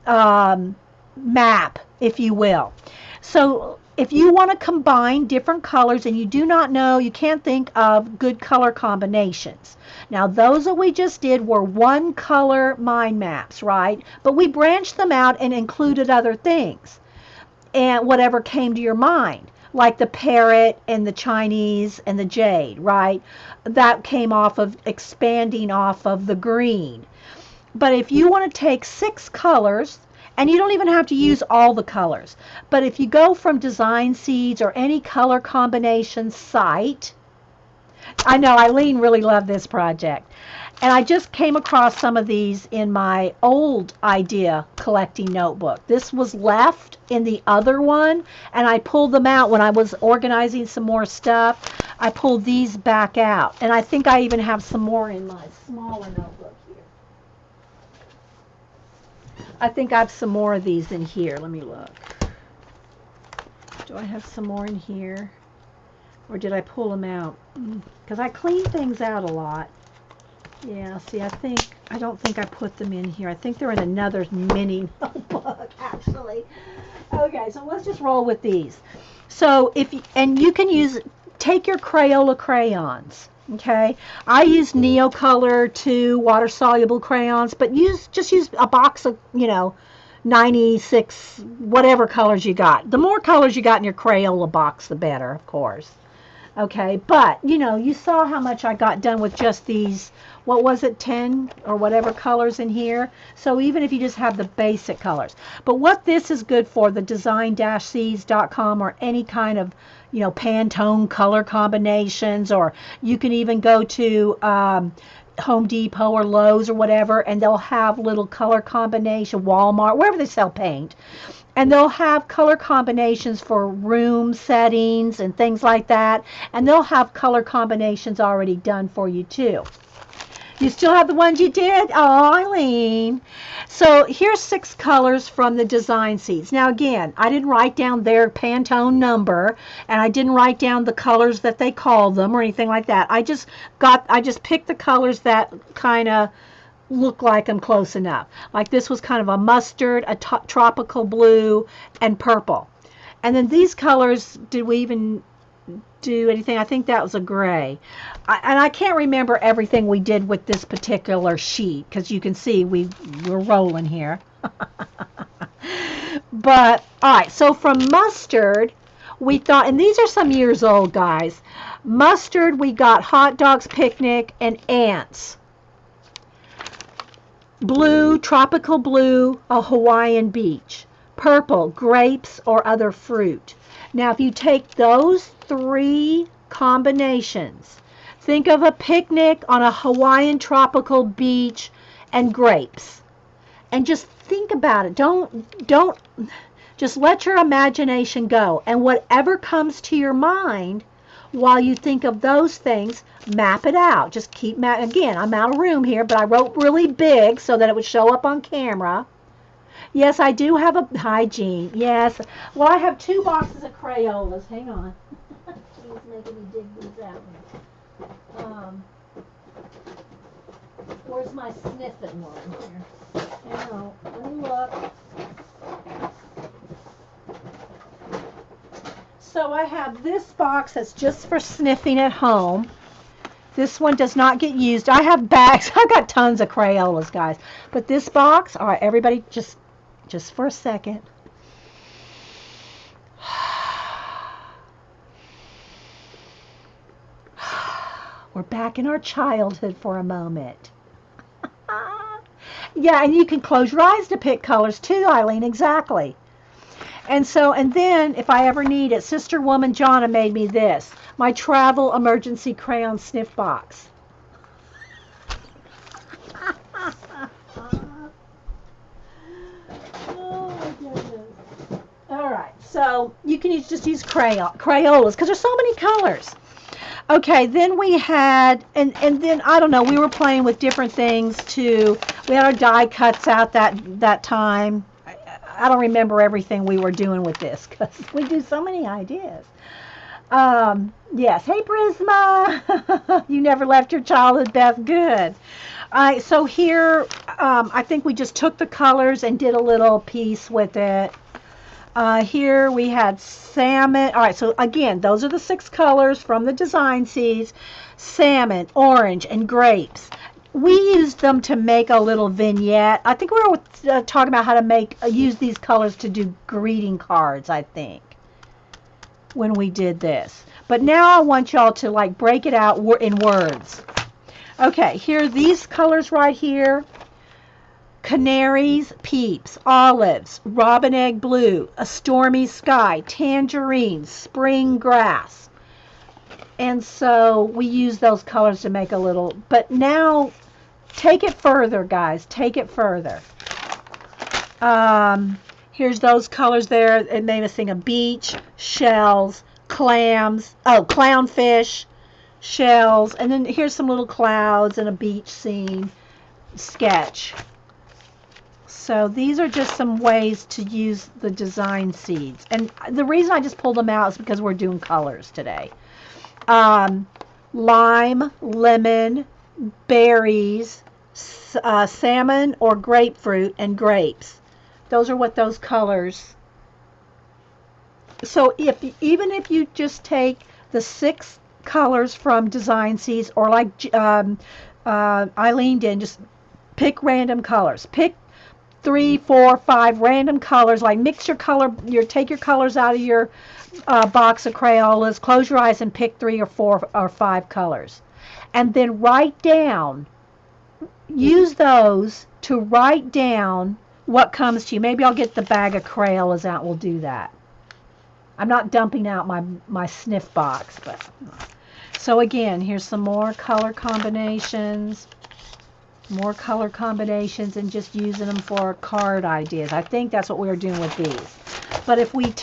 map, if you will. So if you want to combine different colors and you do not know, you can't think of good color combinations. Now, those that we just did were one color mind maps, right? But we branched them out and included other things and whatever came to your mind, like the parrot and the Chinese and the jade, right? That came off of expanding off of the green. But if you want to take 6 colors, and you don't even have to use all the colors, but if you go from Design Seeds or any color combination site, I know Eileen really loved this project. And I just came across some of these in my old idea collecting notebook. This was left in the other one, and I pulled them out when I was organizing some more stuff. I pulled these back out, and I think I even have some more in my smaller notebook here. I think I have some more of these in here. Let me look. Do I have some more in here? Or did I pull them out? Because I clean things out a lot. Yeah, see, I don't think I put them in here. I think they're in another mini notebook, actually. Okay, so let's just roll with these. So you can take your Crayola crayons. Okay, I use Neocolor 2 water-soluble crayons, but just use a box of, 96 whatever colors you got. The more colors you got in your Crayola box, the better, of course. Okay, but, you saw how much I got done with just these, what was it, 10 or whatever colors in here. So even if you just have the basic colors. But what this is good for, the design-seeds.com or any kind of, Pantone color combinations, or you can even go to Home Depot or Lowe's or whatever, and they'll have little color combination, Walmart, wherever they sell paint. And they'll have color combinations for room settings and things like that. And they'll have color combinations already done for you too. You still have the ones you did? Oh, Eileen. So here's 6 colors from the design seeds. Now again, I didn't write down their Pantone number, and I didn't write down the colors that they call them or anything like that. I just picked the colors that kind of look like them close enough. Like this was kind of a mustard, a tropical blue, and purple. And then these colors, did we even do anything? I think that was a gray. And I can't remember everything we did with this particular sheet because you can see we're rolling here. But, all right, so from mustard, we thought, and these are some years old, guys. Mustard, we got hot dogs, picnic, and ants. Blue, tropical blue, a Hawaiian beach. Purple, grapes or other fruit. Now, if you take those 3 combinations, think of a picnic on a Hawaiian tropical beach and grapes. And just think about it. Don't just let your imagination go. And whatever comes to your mind while you think of those things, map it out. Just keep again, I'm out of room here, but I wrote really big so that it would show up on camera. Yes, I do have a hygiene. Yes. Well, I have 2 boxes of Crayolas. Hang on. She's making me dig these out. Where's my sniffing one here? Hang on. Let me look. So I have this box that's just for sniffing at home. This one does not get used. I have bags. I've got tons of Crayolas, guys. But this box, all right, everybody just for a second. We're back in our childhood for a moment. Yeah, and you can close your eyes to pick colors too, Eileen, exactly. And then if I ever need it, Sister Woman Jonna made me this, my travel emergency crayon sniff box. All right, so you can just use Crayolas because there's so many colors. Okay, then we had, and then, I don't know, we were playing with different things too. We had our die cuts out that time. I don't remember everything we were doing with this because we do so many ideas. Yes, hey Prisma, you never left your childhood, Beth, good. So here, I think we just took the colors and did a little piece with it. Here we had salmon. All right, so again, those are the 6 colors from the design seeds. Salmon, orange, and grapes. We used them to make a little vignette. I think we were talking about how to use these colors to do greeting cards, I think, when we did this. But now I want y'all to like break it out in words. Okay, here are these colors right here. Canaries, peeps, olives, robin egg blue, a stormy sky, tangerines, spring grass. And so we use those colors to make a little, but now take it further, guys, take it further. Here's those colors there. It made us think of beach, shells, clams, clownfish, shells, and then here's some little clouds and a beach scene sketch. So these are just some ways to use the design seeds. And the reason I just pulled them out is because we're doing colors today. Lime, lemon, berries, salmon or grapefruit, and grapes. Those are what those colors. So even if you just take the 6 colors from design seeds, or like Eileen did, just pick random colors. Pick 3, 4, 5 random colors. Like mix your take your colors out of your box of Crayolas, close your eyes and pick 3 or 4 or 5 colors. And then use those to write down what comes to you. Maybe I'll get the bag of Crayolas out and we'll do that. I'm not dumping out my sniff box, but. So again, here's some more color combinations. More color combinations and just using them for card ideas. I think that's what we were doing with these. But if we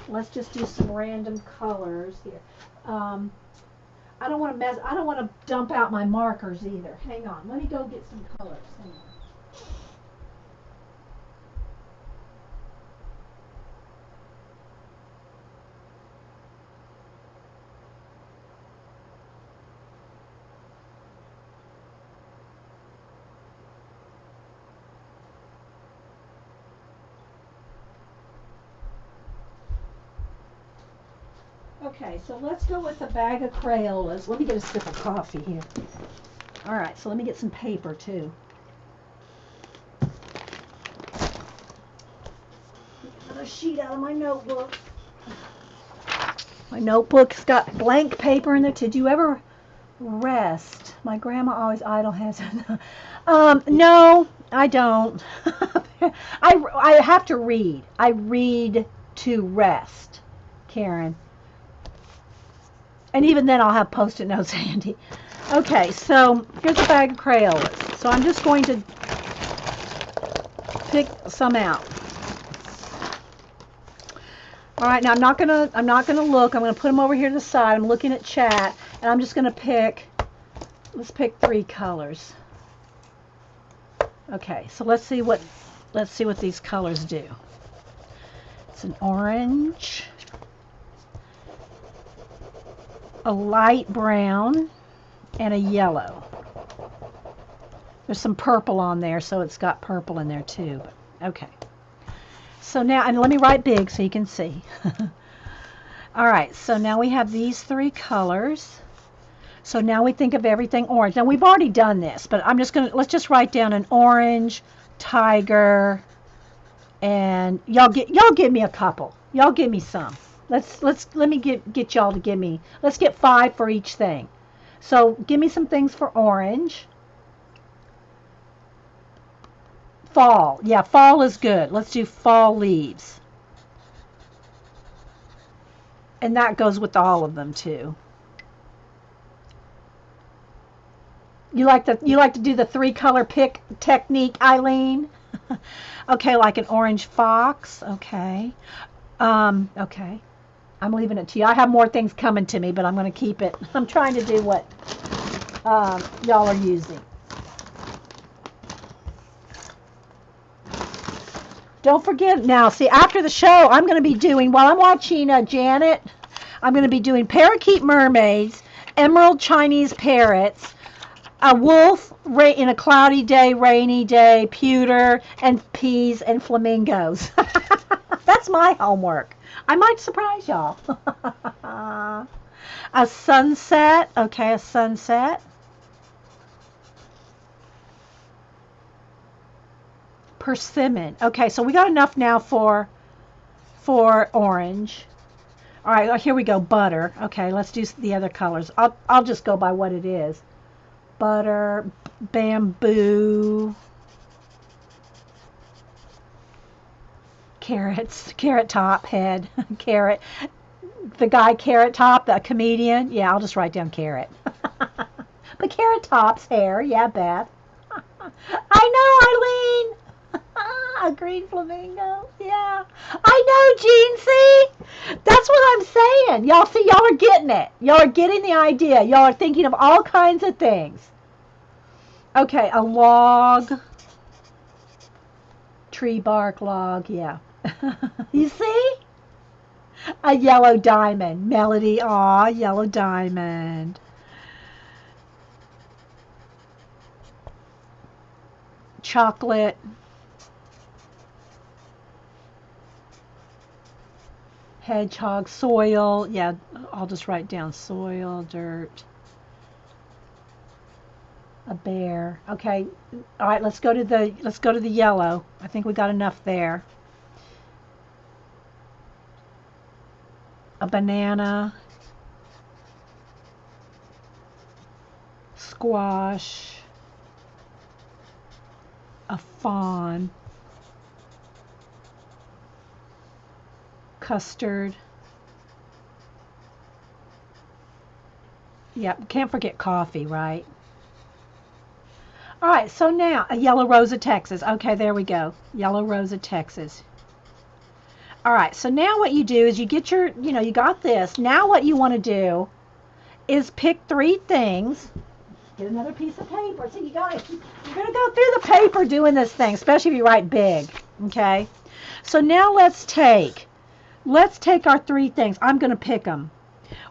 let's just do some random colors here. I don't want to mess. I don't want to dump out my markers either. Hang on. Let me go get some colors. Hang on. Okay, so let's go with the bag of Crayolas. Let me get a sip of coffee here. All right, so let me get some paper too. Get another sheet out of my notebook. My notebook's got blank paper in it. Did you ever rest? My grandma always idle hands. No, I don't. I have to read. I read to rest, Karen. And even then I'll have post-it notes handy. Okay, so here's a bag of Crayolas. So I'm just going to pick some out. All right, now I'm not gonna look. I'm gonna put them over here to the side. I'm looking at chat, and I'm just gonna pick. Let's pick 3 colors. Okay, so let's see what these colors do. It's an orange, a light brown, and a yellow. There's some purple on there, so it's got purple in there too. But, okay. So now, and let me write big so you can see. All right, so now we have these 3 colors. So now we think of everything orange. Now we've already done this, but let's just write down an orange, tiger, and y'all give me a couple. Y'all give me some. Let me get y'all to give me. Let's get 5 for each thing. So give me some things for orange. Fall. Yeah, fall is good. Let's do fall leaves. And that goes with all of them too. You like to do the 3 color pick technique, Eileen? Okay, like an orange fox. Okay. Okay. I'm leaving it to you. I have more things coming to me, but I'm going to keep it. I'm trying to do what y'all are using. Don't forget now, see, after the show, I'm going to be doing, while I'm watching Janet, I'm going to be doing parakeet mermaids, emerald Chinese parrots, a wolf in a cloudy day, rainy day, pewter, and peas and flamingos. That's my homework. I might surprise y'all. A sunset. Okay, a sunset. Persimmon. Okay, so we got enough now for orange. All right, here we go. Butter. Okay, let's do the other colors. I'll just go by what it is. Butter, bamboo, carrots, carrot top, head, carrot. The guy Carrot Top, the comedian. Yeah, I'll just write down carrot. But Carrot Top's hair. Yeah, Beth. I know, Eileen. A green flamingo. Yeah. I know, Jean. See? That's what I'm saying. Y'all see, y'all are getting it. Y'all are getting the idea. Y'all are thinking of all kinds of things. Okay, a log. Tree bark log. Yeah. You see? A yellow diamond. Melody. Aw, yellow diamond. Chocolate. Hedgehog. Soil. Yeah, I'll just write down soil, dirt. A bear. Okay. All right, let's go to the yellow. I think we got enough there. A banana. Squash. A fawn. Custard. Yep, can't forget coffee, right? All right, so now a yellow rose of Texas. Okay, there we go. Yellow rose of Texas. All right, so now what you do is you get your, you got this. Now what you want to do is pick 3 things. Get another piece of paper. So you're going to go through the paper doing this thing, especially if you write big. Okay? So now let's take our 3 things. I'm going to pick them.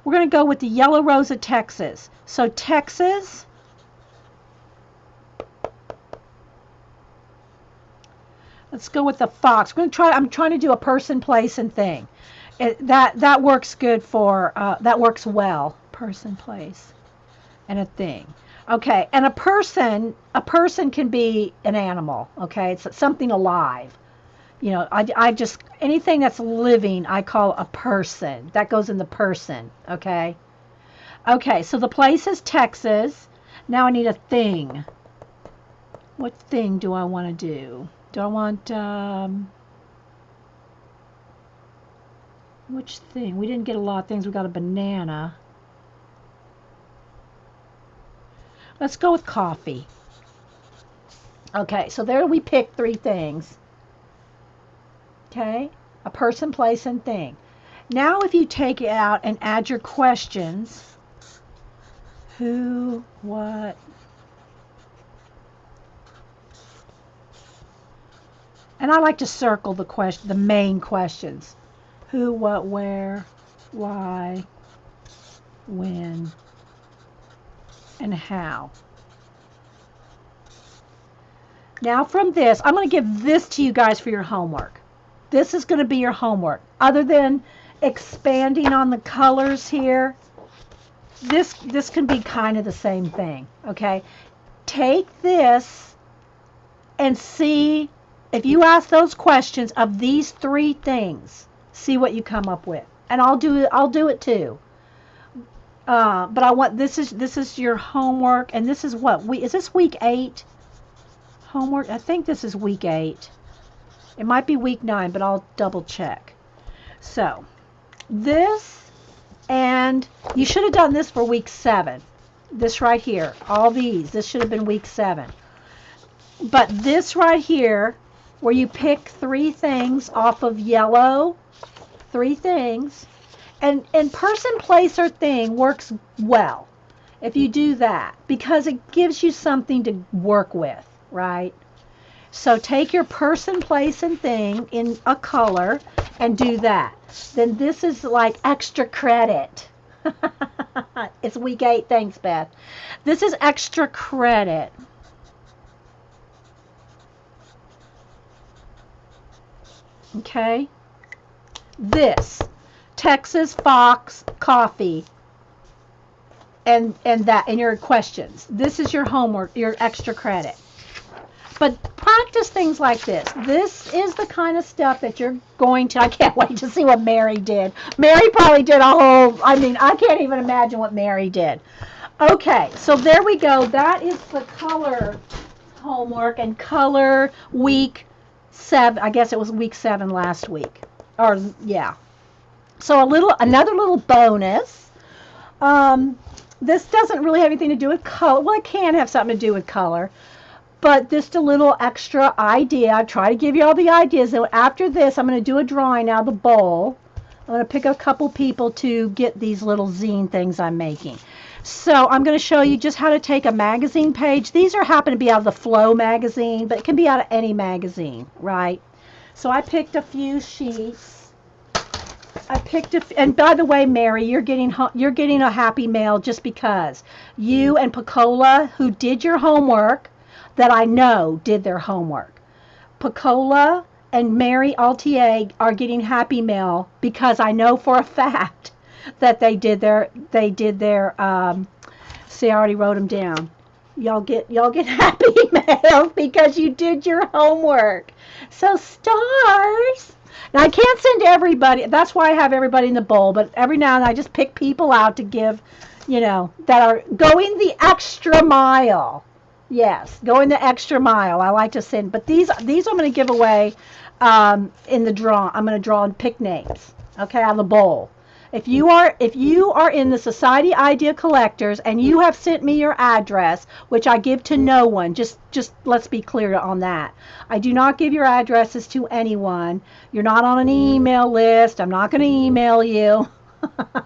We're going to go with the yellow rose of Texas. So Texas, let's go with the fox. I'm trying to do a person, place, and thing. That works good for, that works well. Person, place, and a thing. Okay, and a person can be an animal. Okay, it's something alive. You know, I just, anything that's living, I call a person. That goes in the person. Okay. Okay, so the place is Texas. Now I need a thing. What thing do I want to do? Do I want, which thing? We didn't get a lot of things. We got a banana. Let's go with coffee. Okay, so there we picked 3 things. Okay, a person, place, and thing. Now if you take it out and add your questions, who, what, and I like to circle the main questions. Who, what, where, why, when, and how. Now from this, I'm going to give this to you guys for your homework. This is going to be your homework. Other than expanding on the colors here, this can be kind of the same thing, okay? Take this and see if you ask those questions of these 3 things, see what you come up with. And I'll do it too. But I want, this is your homework, and this is what is this week 8 homework? I think this is week 8. It might be week 9, but I'll double check. So this, and you should have done this for week 7. This right here, all these, this should have been week 7. But this right here, where you pick 3 things off of yellow, 3 things, and person, place, or thing works well if you do that, because it gives you something to work with, right? So take your person, place, and thing in a color and do that. Then this is like extra credit. It's week 8. Thanks, Beth. This is extra credit. Okay. This Texas, fox, coffee, and your questions. This is your homework, your extra credit. But practice things like this. This is the kind of stuff that you're going to, I can't wait to see what Meri did. Meri probably did a whole, I can't even imagine what Meri did. Okay, so there we go. That is the color homework and color week 7. I guess it was week 7 last week. Or, yeah. So another little bonus. This doesn't really have anything to do with color. Well, it can have something to do with color. But just a little extra idea. I try to give you all the ideas. And after this, I'm going to do a drawing out of the bowl. I'm going to pick a couple people to get these little zine things I'm making. So I'm going to show you just how to take a magazine page. These happen to be out of the Flow magazine, but it can be out of any magazine, right? So I picked a few sheets. And by the way, Meri, you're getting a happy mail just because you and Picola, who did your homework, that I know did their homework. Picola and Meri Altier are getting happy mail because I know for a fact that they did their see, I already wrote them down. Y'all get happy mail because you did your homework. So stars. Now I can't send everybody. That's why I have everybody in the bowl, but every now and then I just pick people out to give, that are going the extra mile. Yes, going the extra mile. I like to send, but these I'm going to give away in the draw. I'm going to draw and pick names, okay, out of the bowl. If you are in the Society Idea Collectors and you have sent me your address, which I give to no one, just let's be clear on that. I do not give your addresses to anyone. You're not on an email list. I'm not going to email you.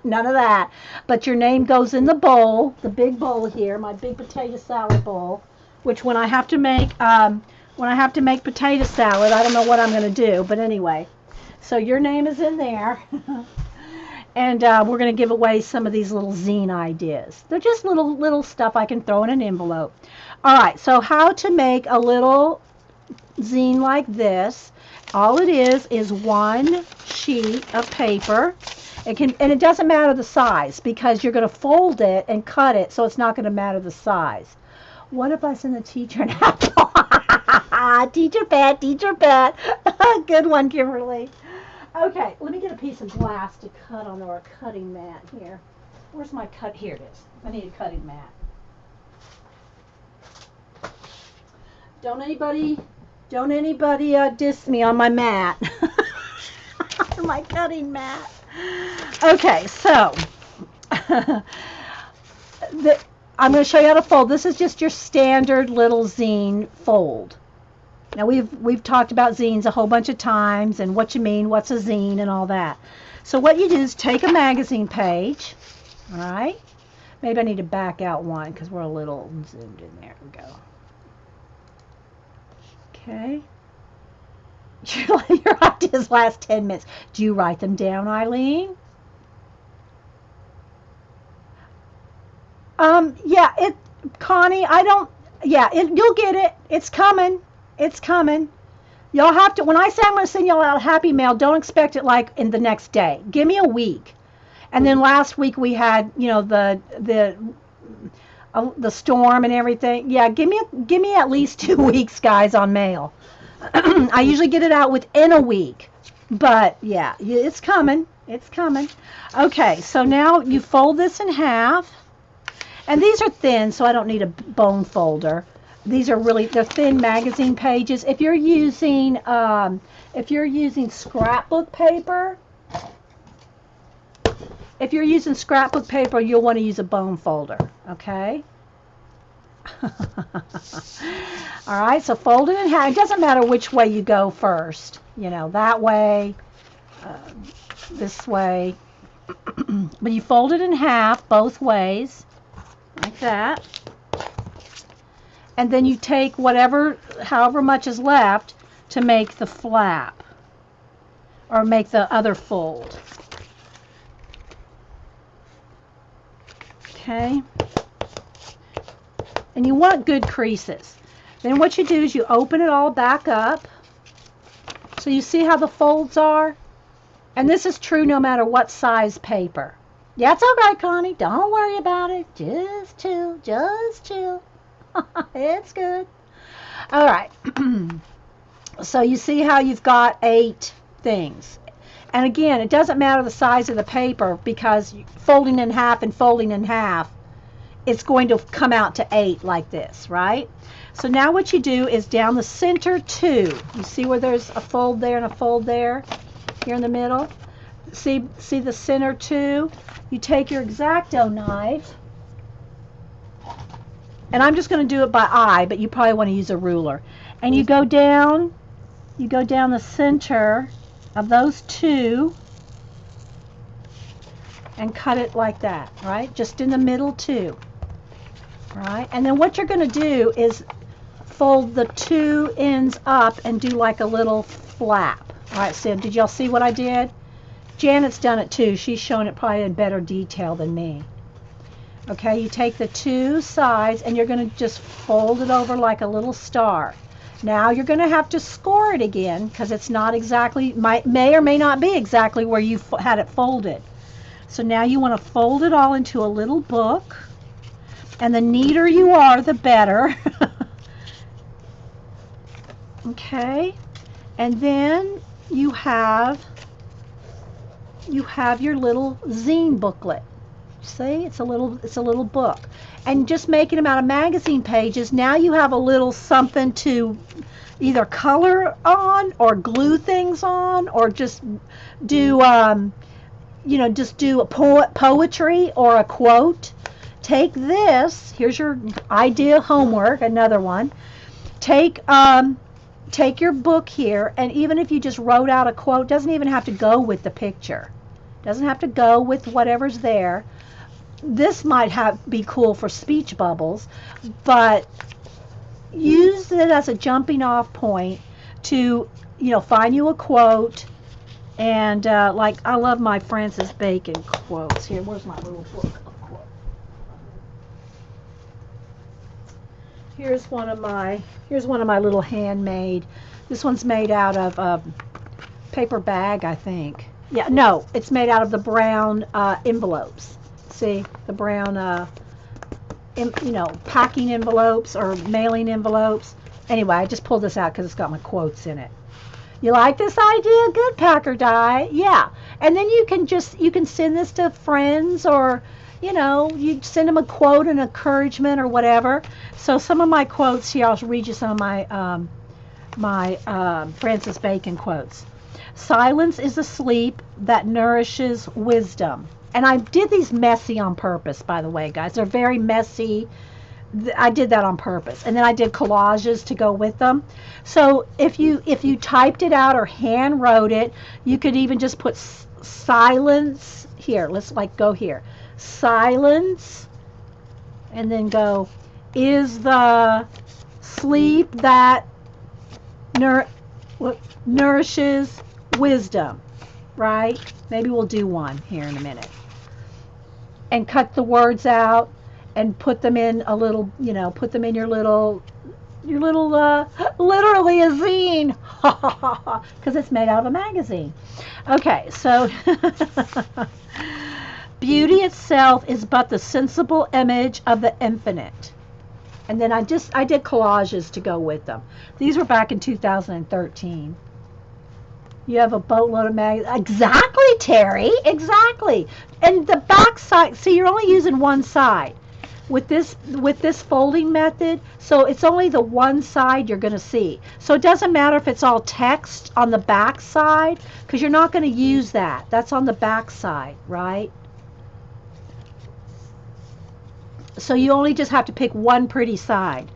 None of that. But your name goes in the bowl, the big bowl here, my big potato salad bowl, which when I have to make potato salad, I don't know what I'm going to do, but anyway. So your name is in there. And we're going to give away some of these little zine ideas. They're just little stuff I can throw in an envelope. All right, so how to make a little zine like this. All it is one sheet of paper. And it doesn't matter the size because you're going to fold it and cut it, so it's not going to matter the size. What if I send the teacher an apple? Teacher pet, teacher pet. Good one, Kimberly. Okay, let me get a piece of glass to cut on our cutting mat here. Where's my cut? Here it is. I need a cutting mat. Don't anybody diss me on my mat. My cutting mat. Okay, so I'm going to show you how to fold. This is just your standard little zine fold. Now we've talked about zines a whole bunch of times and what you mean, what's a zine and all that. So what you do is take a magazine page, all right? Maybe I need to back out one because we're a little zoomed in. There we go. Okay. Your ideas last 10 minutes. Do you write them down, Eileen? Yeah, Connie, you'll get it. It's coming. It's coming. Y'all have to, when I say I'm going to send y'all out a happy mail, don't expect it like in the next day. Give me a week. And then last week we had, the storm and everything. Yeah, give me at least 2 weeks, guys, on mail. I usually get it out within a week. But yeah, it's coming. It's coming. Okay, so now you fold this in half. And these are thin, so I don't need a bone folder. They're thin magazine pages. If you're using scrapbook paper, you'll want to use a bone folder, okay? All right, so fold it in half. It doesn't matter which way you go first, that way, this way. But you fold it in half both ways, like that. And then you take however much is left to make the flap or make the other fold. Okay. And you want good creases. Then what you do is you open it all back up. So you see how the folds are? And this is true no matter what size paper. Yeah, it's all right, Connie. Don't worry about it. Just chill. Just chill. It's good. All right. So you see how you've got 8 things. And again, it doesn't matter the size of the paper because folding in half and folding in half, it's going to come out to 8 like this, right? So now what you do is down the center 2. You see where there's a fold there and a fold there? Here in the middle? See the center 2? You take your X-Acto knife. And I'm just going to do it by eye, but you probably want to use a ruler. And you go down the center of those 2 and cut it like that, right? Just in the middle 2, right? And then what you're going to do is fold the 2 ends up and do like a little flap. All right, so did y'all see what I did? Janet's done it too. She's shown it probably in better detail than me. Okay, you take the 2 sides and you're going to just fold it over like a little star. Now you're going to have to score it again because it's not exactly, may or may not be exactly where you had it folded. So now you want to fold it all into a little book. And the neater you are, the better. Okay, and then you have your little zine booklet. See, it's a little book, and just making them out of magazine pages. Now you have a little something to either color on or glue things on, or just do just do a poetry or a quote. Take this. Here's your idea homework. Another one. Take your book here, and even if you just wrote out a quote, doesn't even have to go with the picture. Doesn't have to go with whatever's there. This might be cool for speech bubbles, but use it as a jumping off point to, find you a quote. And like, I love my Francis Bacon quotes. Here, where's my little book of quotes? Here's one of my little handmade. This one's made out of paper bag, I think. Yeah, no, it's made out of the brown envelopes. See, the brown, packing envelopes or mailing envelopes. Anyway, I just pulled this out because it's got my quotes in it. You like this idea? Good, Packer Die. Yeah. And then you can send this to friends, or, you send them a quote, an encouragement, or whatever. So some of my quotes here, I'll read you some of my Francis Bacon quotes. Silence is a sleep that nourishes wisdom. And I did these messy on purpose, by the way, guys. They're very messy. I did that on purpose. And then I did collages to go with them. So if you typed it out or hand wrote it, you could even just put silence here. Let's go here. Silence, and then go, is the sleep that nourishes wisdom, right? Maybe we'll do one here in a minute. And cut the words out and put them in a little, put them in your little, literally a zine, because it's made out of a magazine. Okay, so beauty itself is but the sensible image of the infinite. And then I did collages to go with them. These were back in 2013. You have a boatload of magazines. Exactly, Terry. Exactly. And the back side, see, you're only using one side with this folding method. So it's only the one side you're going to see. So it doesn't matter if it's all text on the back side, because you're not going to use that. That's on the back side, right? So you only just have to pick one pretty side.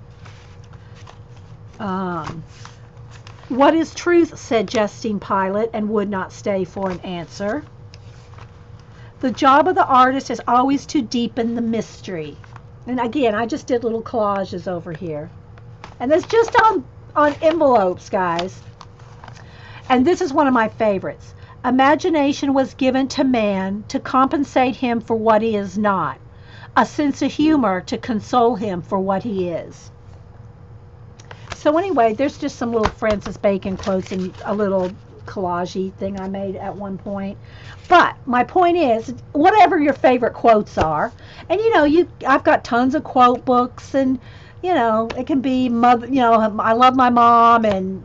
What is truth, said jesting Pilate, and would not stay for an answer. The job of the artist is always to deepen the mystery. And again, I just did little collages over here. And that's just on envelopes, guys. And this is one of my favorites. Imagination was given to man to compensate him for what he is not. A sense of humor to console him for what he is. So anyway, there's just some little Francis Bacon quotes and a little collage thing I made at one point. But my point is, whatever your favorite quotes are, and I've got tons of quote books, and it can be mother, I love my mom, and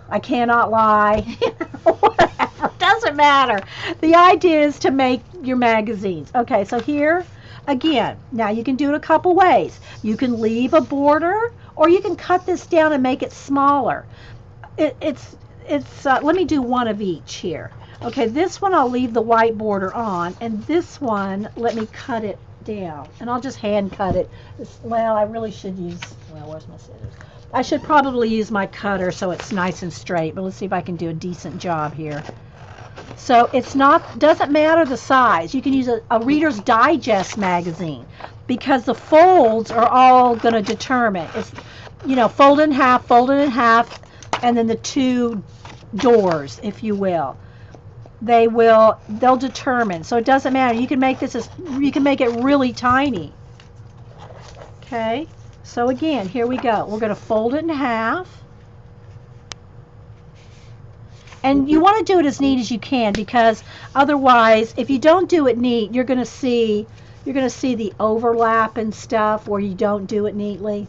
I cannot lie. Whatever, doesn't matter. The idea is to make your magazines. Okay, so here again, now you can do it a couple ways. You can leave a border, or you can cut this down and make it smaller. It's let me do one of each here. Okay, this one I'll leave the white border on, and this one, let me cut it down, and I'll just hand cut it. Well, I really should use, where's my scissors? I should probably use my cutter so it's nice and straight, but let's see if I can do a decent job here. So doesn't matter the size. You can use a Reader's Digest magazine, because the folds are all going to determine. It's, fold in half, and then the two doors, if you will. They'll determine. So it doesn't matter. You can make it really tiny. Okay. So again, here we go. We're going to fold it in half. And you want to do it as neat as you can, because otherwise, if you don't do it neat, you're going to see the overlap and stuff where you don't do it neatly.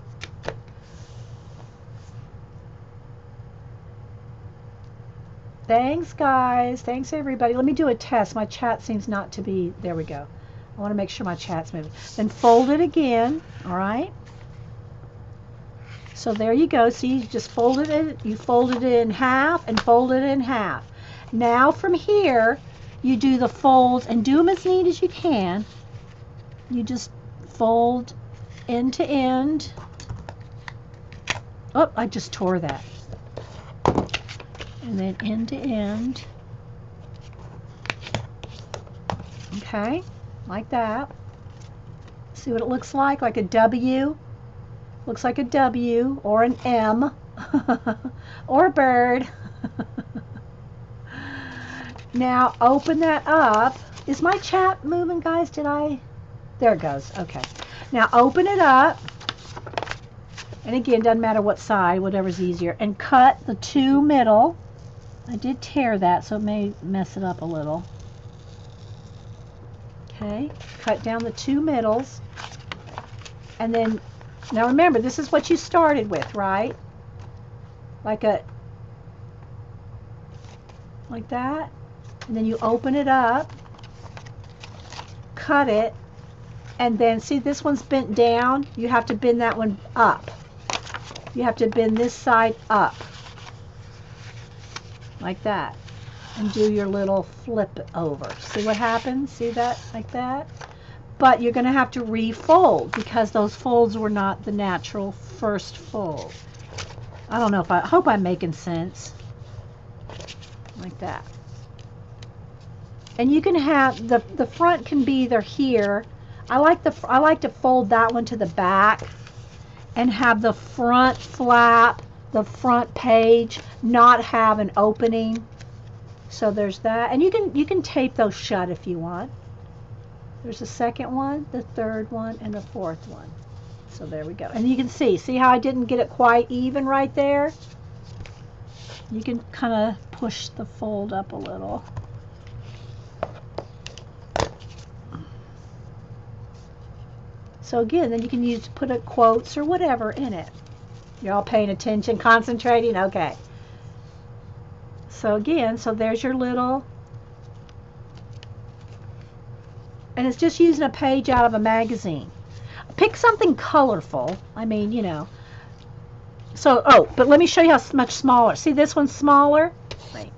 Thanks, guys. Thanks, everybody. Let me do a test. My chat seems not to be, there we go. I want to make sure my chat's moving. Then fold it again, all right? So there you go. See, you just folded it. You folded it in half and folded it in half. Now from here, you do the folds and do them as neat as you can. You just fold end to end. Oh, I just tore that. And then end to end. Okay, like that. See what it looks like a W. Looks like a W or an M or a bird. Now open that up. Is my chat moving, guys? There it goes. Okay. Now open it up. And again, doesn't matter what side, whatever's easier. And cut the two middle. I did tear that, so it may mess it up a little. Okay. Cut down the two middles. And then, now remember, this is what you started with, right? Like that. And then you open it up, cut it, and then see this one's bent down. You have to bend that one up. You have to bend this side up, like that, and do your little flip over. See what happens? See that? Like that? But you're going to have to refold because those folds were not the natural first fold. I don't know if I hope I'm making sense. Like that. And you can have the front can be either here. I like to fold that one to the back and have the front flap, the front page not have an opening. So there's that. And you can tape those shut if you want. There's the second one, the third one, and the fourth one. So there we go. And you can see how I didn't get it quite even right there? You can kind of push the fold up a little. So again, then you can put a quotes or whatever in it. You're all paying attention, concentrating? Okay. So again, so there's your little, and it's just using a page out of a magazine. Pick something colorful. I mean, you know. So, but let me show you how much smaller. See, this one's smaller? Wait.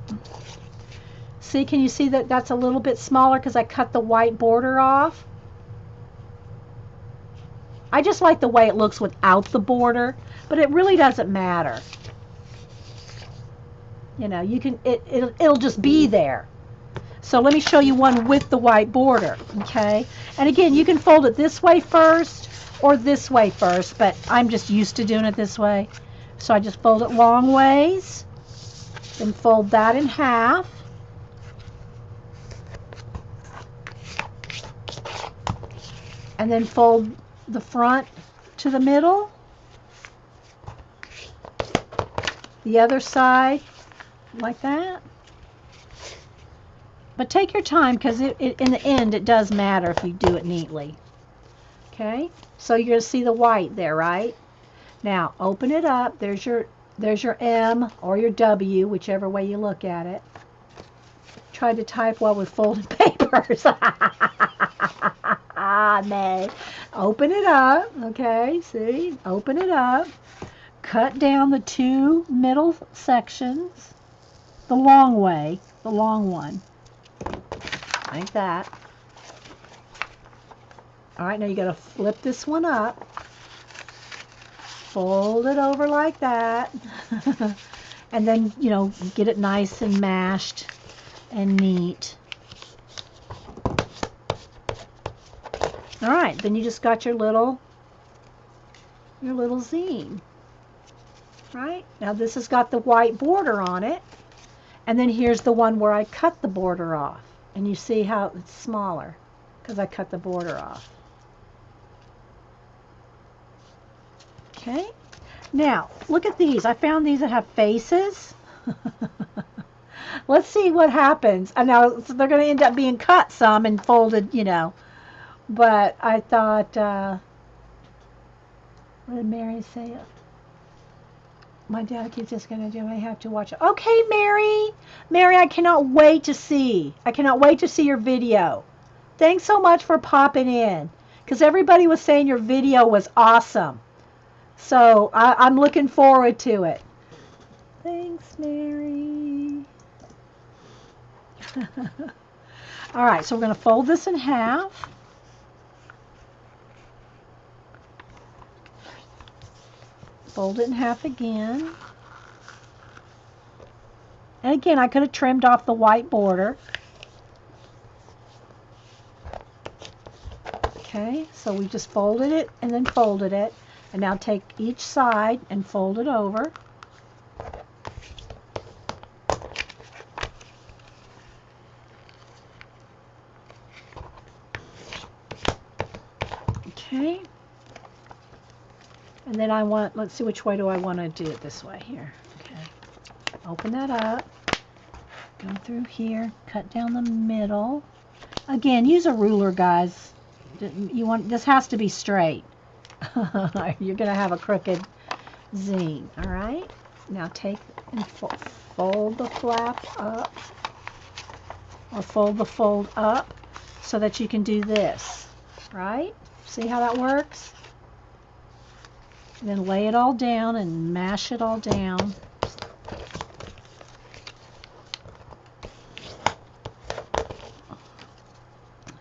See, can you see that that's a little bit smaller because I cut the white border off? I just like the way it looks without the border, but it really doesn't matter. You know, you can it'll just be there. So let me show you one with the white border, okay? And again, you can fold it this way first or this way first, but I'm just used to doing it this way. So I just fold it long ways, then fold that in half. And then fold the front to the middle, the other side like that. But take your time because in the end it does matter if you do it neatly. Okay, so you're going to see the white there, right? Now open it up. There's your M or your W, whichever way you look at it. Tried to type while with folded papers. Nay. Open it up, okay, see? Open it up. Cut down the two middle sections the long way, the long one. Like that. All right, now you got to flip this one up. Fold it over like that. And then, you know, get it nice and mashed and neat. All right, then you just got your little zine. Right? Now this has got the white border on it. And then here's the one where I cut the border off. And you see how it's smaller because I cut the border off. Okay? Now, look at these. I found these that have faces. Let's see what happens. I know so they're going to end up being cut some and folded, you know. But I thought, what did Mary say? My dad keeps just going to do, I have to watch it. Okay, Mary. Mary, I cannot wait to see. I cannot wait to see your video. Thanks so much for popping in. Because everybody was saying your video was awesome. So I'm looking forward to it. Thanks, Mary. All right, so we're going to fold this in half. Fold it in half again. And again, I could have trimmed off the white border. so we just folded it and then folded it. And now take each side and fold it over. Okay. And then let's see, which way do I want to do it? This way here. Okay. Open that up. Go through here. Cut down the middle. Again, use a ruler, guys. This has to be straight. You're going to have a crooked zine. All right. Now take and fold the flap up. Or fold the fold up so that you can do this. Right? See how that works? And then lay it all down and mash it all down.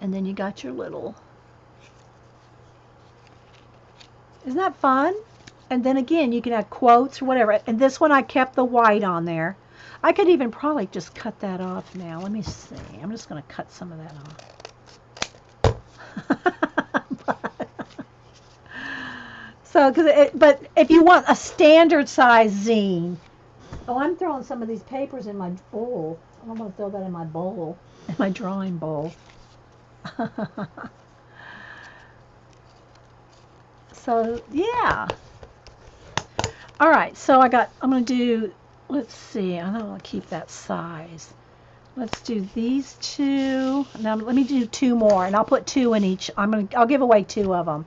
And then you got your little... Isn't that fun? And then again, you can add quotes or whatever. And this one I kept the white on there. I could even probably just cut that off now. Let me see. I'm just going to cut some of that off. So, but if you want a standard size zine, oh, I'm throwing some of these papers in my bowl. I don't want to throw that in my bowl, in my drawing bowl. So, yeah. All right, so I'm going to do, let's see, I don't want to keep that size. Let's do these two. Now, let me do two more, and I'll put two in each. I'll give away two of them.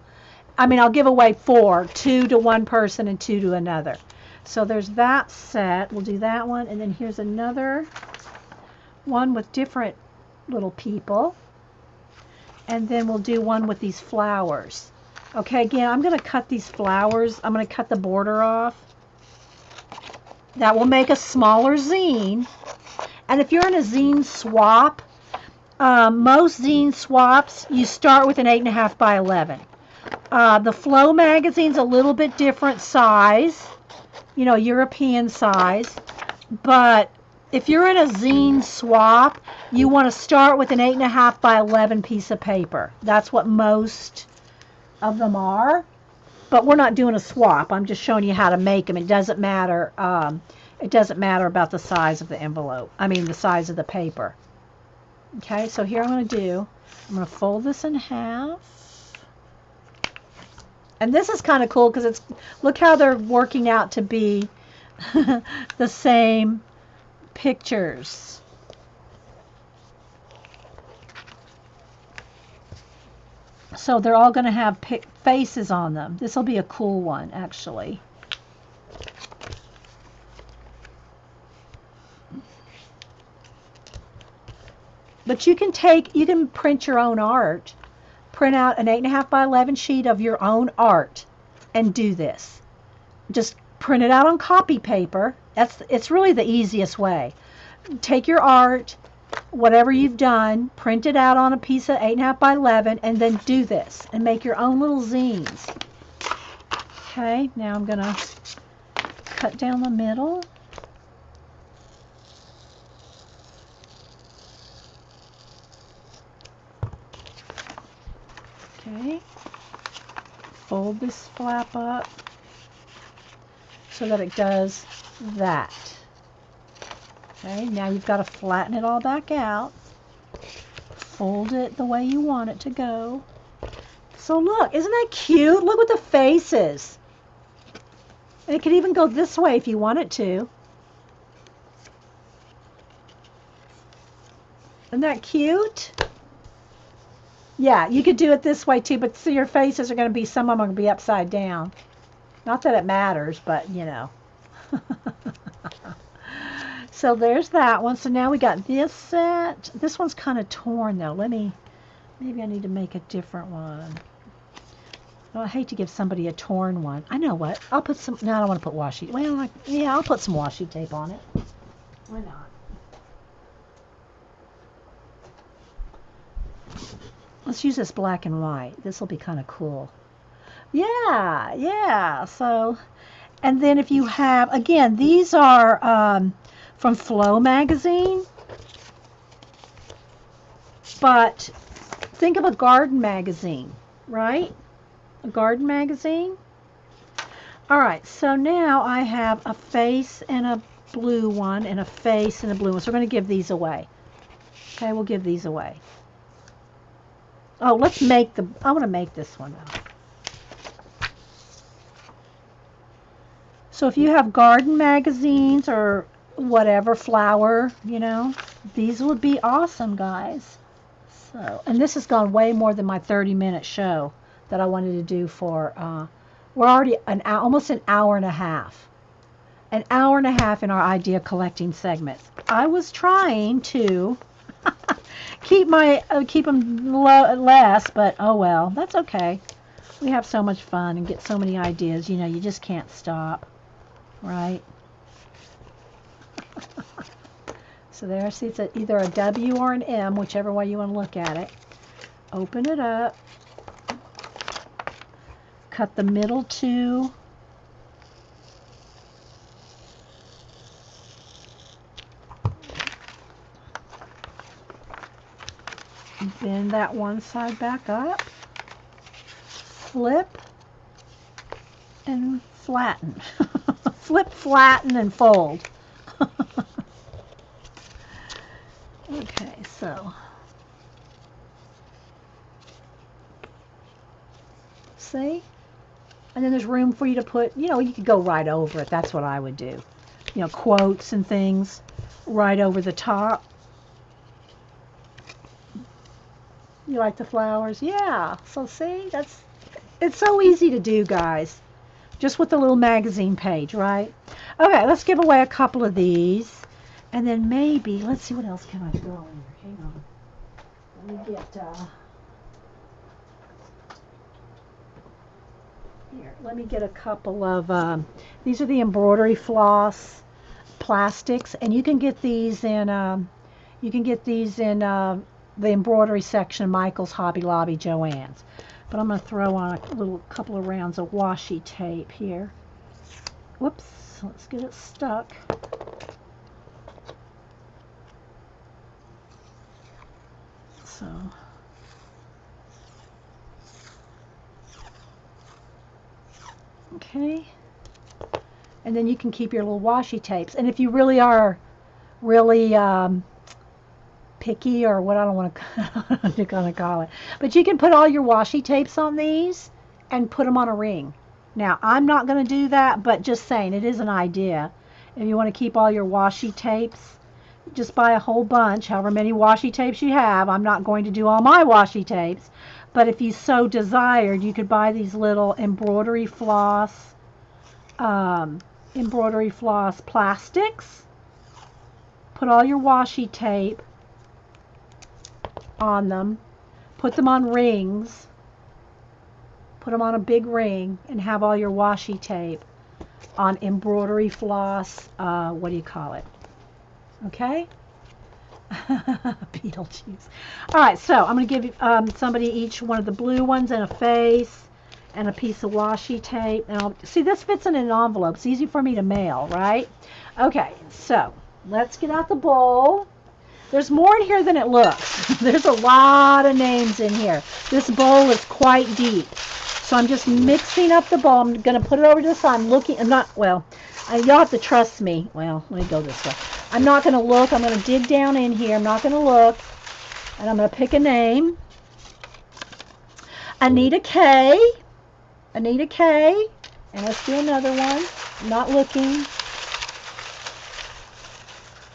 I'll give away 4, 2 to one person and 2 to another. So there's that set. We'll do that one. And then here's another one with different little people. And then we'll do one with these flowers. Okay, again, I'm going to cut these flowers. I'm going to cut the border off. That will make a smaller zine. And if you're in a zine swap, most zine swaps, you start with an 8.5 by 11. The Flow magazine's a little bit different size, European size. But if you're in a zine swap, you want to start with an 8.5 by 11 piece of paper. That's what most of them are. But we're not doing a swap. I'm just showing you how to make them. It doesn't matter. It doesn't matter about the size of the envelope. The size of the paper. Okay, so here I'm going to fold this in half. And this is kind of cool because look how they're working out to be the same pictures. So they're all going to have faces on them. This will be a cool one, actually. But you can print your own art. Print out an 8.5 by 11 sheet of your own art and do this. Just print it out on copy paper. It's really the easiest way. Take your art, whatever you've done, print it out on a piece of 8.5 by 11 and then do this and make your own little zines. Okay, now I'm going to cut down the middle. Okay, fold this flap up so that it does that. Okay, now you've got to flatten it all back out. Fold it the way you want it to go. So look, isn't that cute? Look at the faces. And it could even go this way if you want it to. Isn't that cute? Yeah, you could do it this way too, but see, your faces are going to be, some of them are going to be upside down. Not that it matters, but So there's that one. So now we got this set. This one's kind of torn though. Maybe I need to make a different one. Oh, I hate to give somebody a torn one. I know what. I'll put some, no, I don't want to put washi. Well, yeah, I'll put some washi tape on it. Why not? Let's use this black and white. This will be kind of cool. Yeah. So, and then if you have, again, these are from Flow magazine. But think of a garden magazine. right? A garden magazine. All right, so now I have a face and a blue one and a face and a blue one. So we're going to give these away. Okay, we'll give these away. Oh, let's make I want to make this one though. So if you have garden magazines or whatever, flower, these would be awesome, guys. So, and this has gone way more than my 30-minute show that I wanted to do for, we're already almost an hour and a half. An hour and a half in our idea collecting segments. I was trying to keep them less, but oh well, that's okay. We have so much fun and get so many ideas, you just can't stop, right? So there, see, it's either a W or an M, whichever way you want to look at it. Open it up. Cut the middle two. Bend that one side back up. Flip and flatten. Flip, flatten, and fold. Okay, so see? And then there's room for you to put, you could go right over it. That's what I would do. Quotes and things right over the top. You like the flowers? Yeah. So see, it's so easy to do, guys. Just with the little magazine page, right? Okay, let's give away a couple of these. And then maybe, let's see, what else can I throw in here? Hang on. Let me get, here, let me get a couple of, these are the embroidery floss plastics. And you can get these in, the embroidery section of Michael's, Hobby Lobby, Joann's. But I'm going to throw on a couple of rounds of washi tape here. Whoops, let's get it stuck. So, okay. And then you can keep your little washi tapes. And if you really are really picky, or what, I don't want to call it, but you can put all your washi tapes on these and put them on a ring. Now, I'm not going to do that, but just saying, it is an idea. If you want to keep all your washi tapes, just buy a whole bunch, however many washi tapes you have. I'm not going to do all my washi tapes, but if you so desired, you could buy these little embroidery floss plastics. Put all your washi tape on them, put them on rings, put them on a big ring, and have all your washi tape on embroidery floss, what do you call it? Okay? Beetlejuice. All right, so I'm going to give somebody each one of the blue ones and a face and a piece of washi tape. And see, this fits in an envelope. It's easy for me to mail, right? Okay, so let's get out the bowl. There's more in here than it looks. There's a lot of names in here. This bowl is quite deep. So I'm just mixing up the bowl. I'm going to put it over to the side. Y'all have to trust me. Well, let me go this way. I'm not going to look. I'm going to dig down in here. I'm not going to look. And I'm going to pick a name. Anita K. Anita K. And let's do another one. I'm not looking.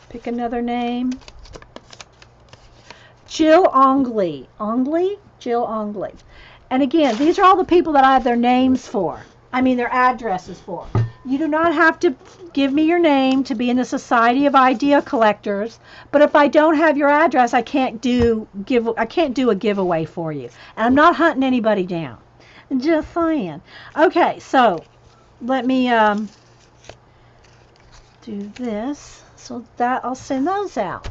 Pick another name. Jill Ongley. Ongley? Jill Ongley. And again, these are all the people that I have their names for. I mean, their addresses for. You do not have to give me your name to be in the Society of Idea Collectors, but if I don't have your address, I can't do a giveaway for you. And I'm not hunting anybody down. Just saying. Okay, so let me do this so that I'll send those out.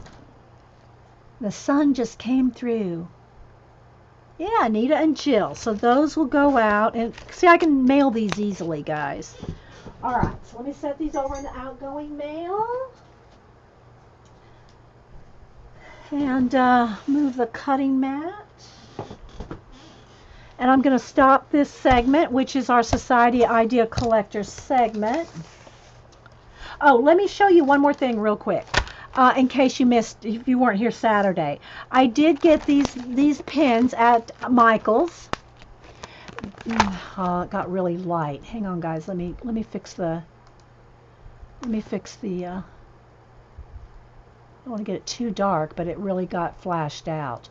The sun just came through. Yeah, Anita and Jill. So those will go out. And see, I can mail these easily, guys. All right, so let me set these over in the outgoing mail. And move the cutting mat. And I'm going to stop this segment, which is our Society Idea Collector segment. Oh, let me show you one more thing real quick. In case you missed, if you weren't here Saturday. I did get these pins at Michael's. Oh, it got really light. Hang on, guys. Let me fix the I don't want to get it too dark, but it really got flashed out.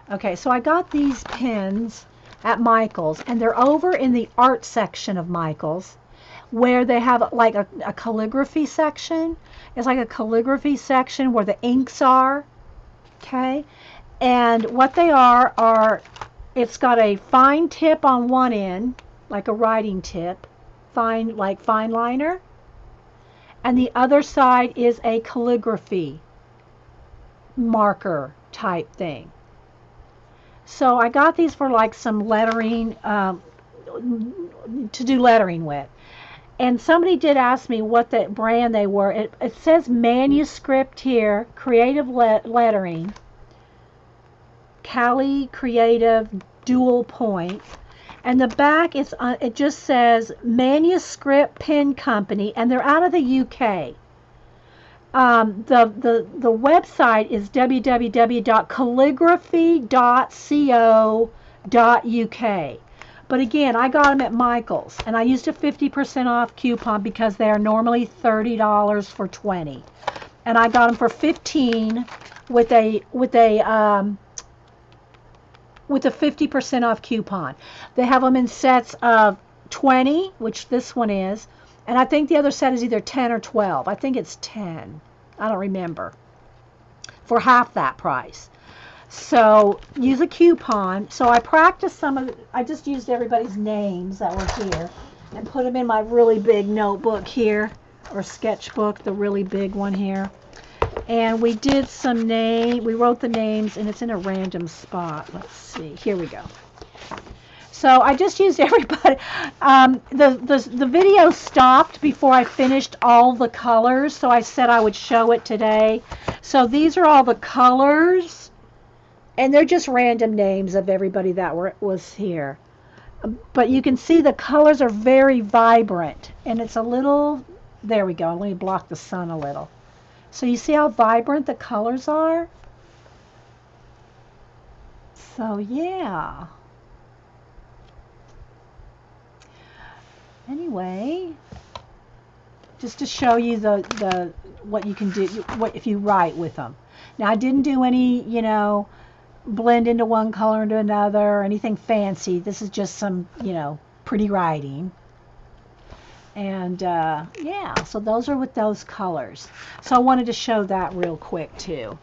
Okay, so I got these pins at Michael's, and they're over in the art section of Michael's, where they have like a calligraphy section. It's like a calligraphy section where the inks are. Okay, and what they are it's got a fine tip on one end, like a writing tip, fine liner, and the other side is a calligraphy marker type thing. So I got these for like some lettering, to do lettering with. And somebody did ask me what the brand they were. It says Manuscript here, Creative Lettering, Cali Creative Dual Point. And the back is it just says Manuscript Pen Company, and they're out of the UK. The website is www.calligraphy.co.uk. But again, I got them at Michael's, and I used a 50% off coupon because they are normally $30 for 20, and I got them for 15 with a 50% off coupon. They have them in sets of 20, which this one is, and I think the other set is either 10 or 12. I think it's 10. I don't remember. For half that price. So use a coupon. So I practiced some of it. I just used everybody's names that were here and put them in my really big notebook here, or sketchbook, the really big one here. And we did some we wrote the names, and it's in a random spot. Let's see. Here we go. So I just used everybody. The video stopped before I finished all the colors, so I said I would show it today. So these are all the colors, and they're just random names of everybody that was here. But you can see the colors are very vibrant, and it's a little, there we go. Let me block the sun a little. So you see how vibrant the colors are? So yeah. Anyway, just to show you the what you can do, what if you write with them. Now I didn't do any, blend into one color into another or anything fancy. This is just some, pretty writing. And yeah, so those are with those colors. So I wanted to show that real quick too.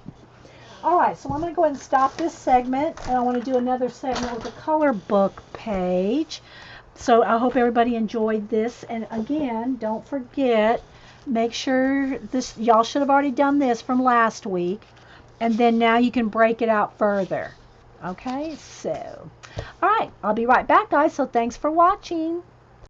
Alright, so I'm going to go ahead and stop this segment, and I want to do another segment with the color book page. So I hope everybody enjoyed this, and again, don't forget, make sure this, y'all should have already done this from last week, and then now you can break it out further. Okay, so alright, I'll be right back, guys, so thanks for watching.